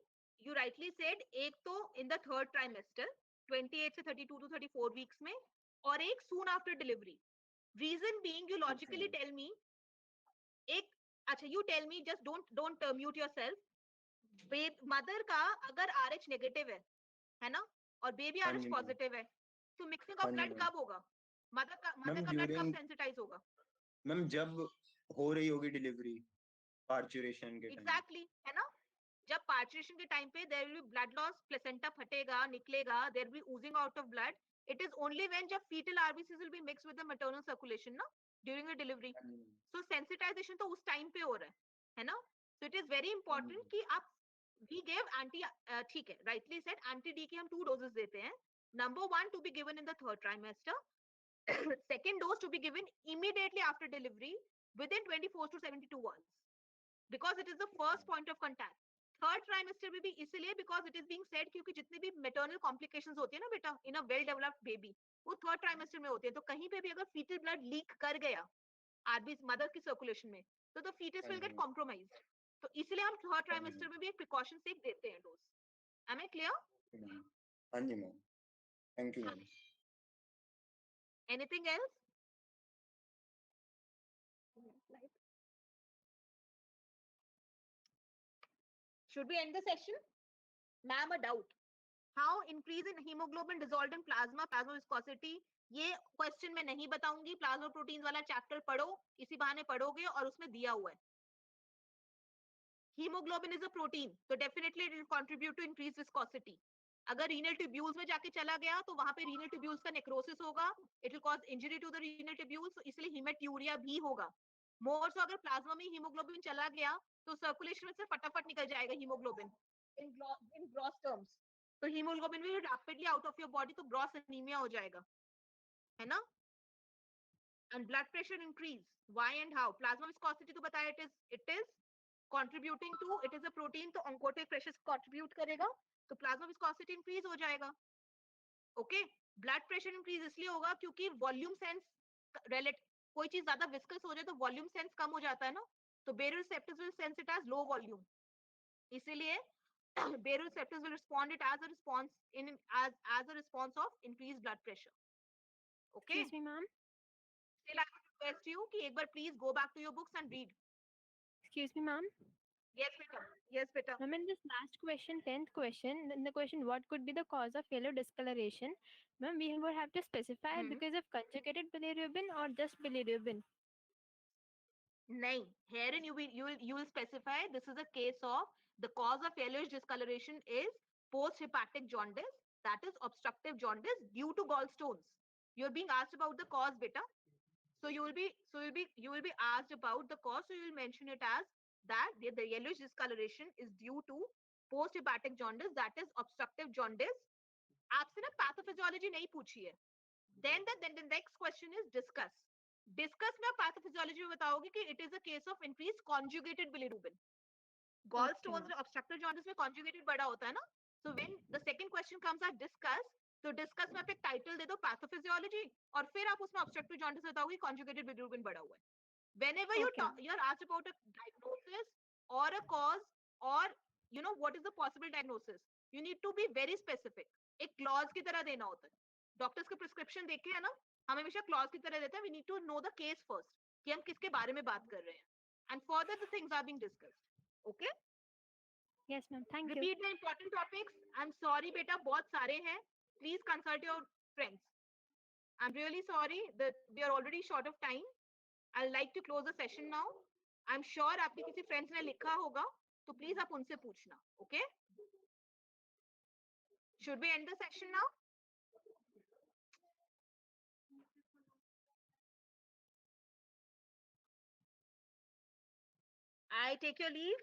You rightly said, एक तो इन the third trimester 28 से 32 टू 34 वीक्स में, और एक soon after delivery. Reason being, you logically tell me, एक अच्छा you tell me, just don't mute yourself. Mother का अगर RH नेगेटिव है ना, और बेबी RH पॉजिटिव है, तो मिक्सिंग ऑफ ब्लड कब होगा? मदर का ब्लड कब सेंसिटाइज होगा? मैम जब हो रही होगी डिलीवरी, पार्चुरेशन के टाइम. एग्जैक्टली, है ना. जब पार्चुरेशन के टाइम पे there will be blood loss, placenta फटेगा, निकलेगा, there will be oozing out of blood. It is only when जब foetal RBCs will be mix with the maternal circulation ना, during the delivery. So sensitisation तो उस time पे हो रहा है ना. So it is very important कि आप, वी गिव एंटी, ठीक है, राइटली सेड, एंटी डी के हम 2 डोजेस देते हैं. Number 1 to be given in the third trimester. Second dose to be given immediately after delivery within 24 to 72 hours, because it is the first point of contact. Third trimester में भी इसलिए because it is being said, क्योंकि जितनी भी maternal complications होती है ना बेटा in a well developed baby, वो third trimester में होती है. तो कहीं पे भी अगर fetal blood leak कर गया RBC मदर की circulation में, तो the fetus will get compromised. तो इसलिए हम third trimester में भी एक precaution से देते हैं dose. Am I clear? हाँ जी ma'am, thank you ma'am. Anything else? Should we end the session? Ma'am, a doubt. How increase in hemoglobin dissolved in plasma viscosity? ये क्वेश्चन मैं नहीं बताऊंगी. प्लाज्मा प्रोटीन्स वाला चैप्टर पढ़ो, इसी बहाने पढ़ोगे, और उसमें दिया हुआ है. हीमोग्लोबिन इज अ प्रोटीन, तो definitely it will contribute to increase viscosity. अगर रीनल ट्यूब्यूल्स में जाके चला गया, तो वहां पे रीनल ट्यूब्यूल्स का नेक्रोसिस होगा. It will cause injury to the renal tubules, इसलिए हीमेट्यूरिया भी होगा. मोर सो अगर प्लाज्मा में हीमोग्लोबिन चला गया, तो सर्कुलेशन में से फटाफट निकल जाएगा हीमोग्लोबिन इन ग्रॉस टर्म्स. तो haemoglobin will rapidly out of your body, तो ग्रॉस एनीमिया हो जाएगा, है ना. And blood pressure increase. Why and how? Plasma viscosity तो बताया, it is contributing to, it is a protein, तो oncotic pressure contribute करेगा, तो प्लाज्मा विस्कोसिटी इंक्रीज हो जाएगा. ओके. ब्लड प्रेशर इंक्रीज इसलिए होगा क्योंकि वॉल्यूम सेंस कोई चीज ज्यादा विस्कस हो जाए तो वॉल्यूम सेंस कम हो जाता है ना, तो baroreceptors will sense it as low volume, इसीलिए baroreceptors will respond it as a response of increased blood pressure. Okay. Excuse me, ma'am. Still I would request you कि एक बार please go back to your books and read. Excuse me, ma'am. Yes beta. Yes beta. Ma'am, in this last question, 10th question, then the question, what could be the cause of yellow discoloration? Ma'am, we would have to specify because of conjugated bilirubin or just bilirubin. नहीं, herein you will specify this is a case of the cause of yellowish discoloration is post-hepatic jaundice, that is obstructive jaundice due to gallstones. You are being asked about the cause, beta. So you will be asked about the cause. So you will mention it as that the yellowish discoloration is due to post-hepatic jaundice, that is obstructive jaundice. आपसे ना pathophysiology नहीं पूछी है. Then the next question is discuss. Discuss में pathophysiology में बताओगे कि it is a case of increased conjugated bilirubin. Gallstones में obstructive jaundice में conjugated बड़ा होता है ना. So when the second question comes at discuss, तो डिस्कस में आप एक टाइटल दे दो पैथोफिजियोलॉजी, और फिर आप उसमें ऑब्स्ट्रक्टिव जॉन्डिस बताओगे conjugated bilirubin बढ़ा हुआ है. Whenever Okay. you're asked about a diagnosis or a cause, or you know what is the possible diagnosis, you need to be very specific. एक clause की तरह देना होता है. Doctors का prescription देखे है ना, हम हमेशा clause की तरह देते हैं. We need to know the case first, कि हम किसके बारे में बात कर रहे हैं. And further the things are being discussed. Okay? Yes, ma'am. Thank you. Repeat the important topics. I'm sorry, beta, बहुत सारे हैं. Please consult your friends. I'm really sorry that we are already short of time. I'd like to close the session now. I'm sure आपके किसी friends ने लिखा होगा, तो please आप उनसे पूछना. Okay? Should we end the session now? I take your leave.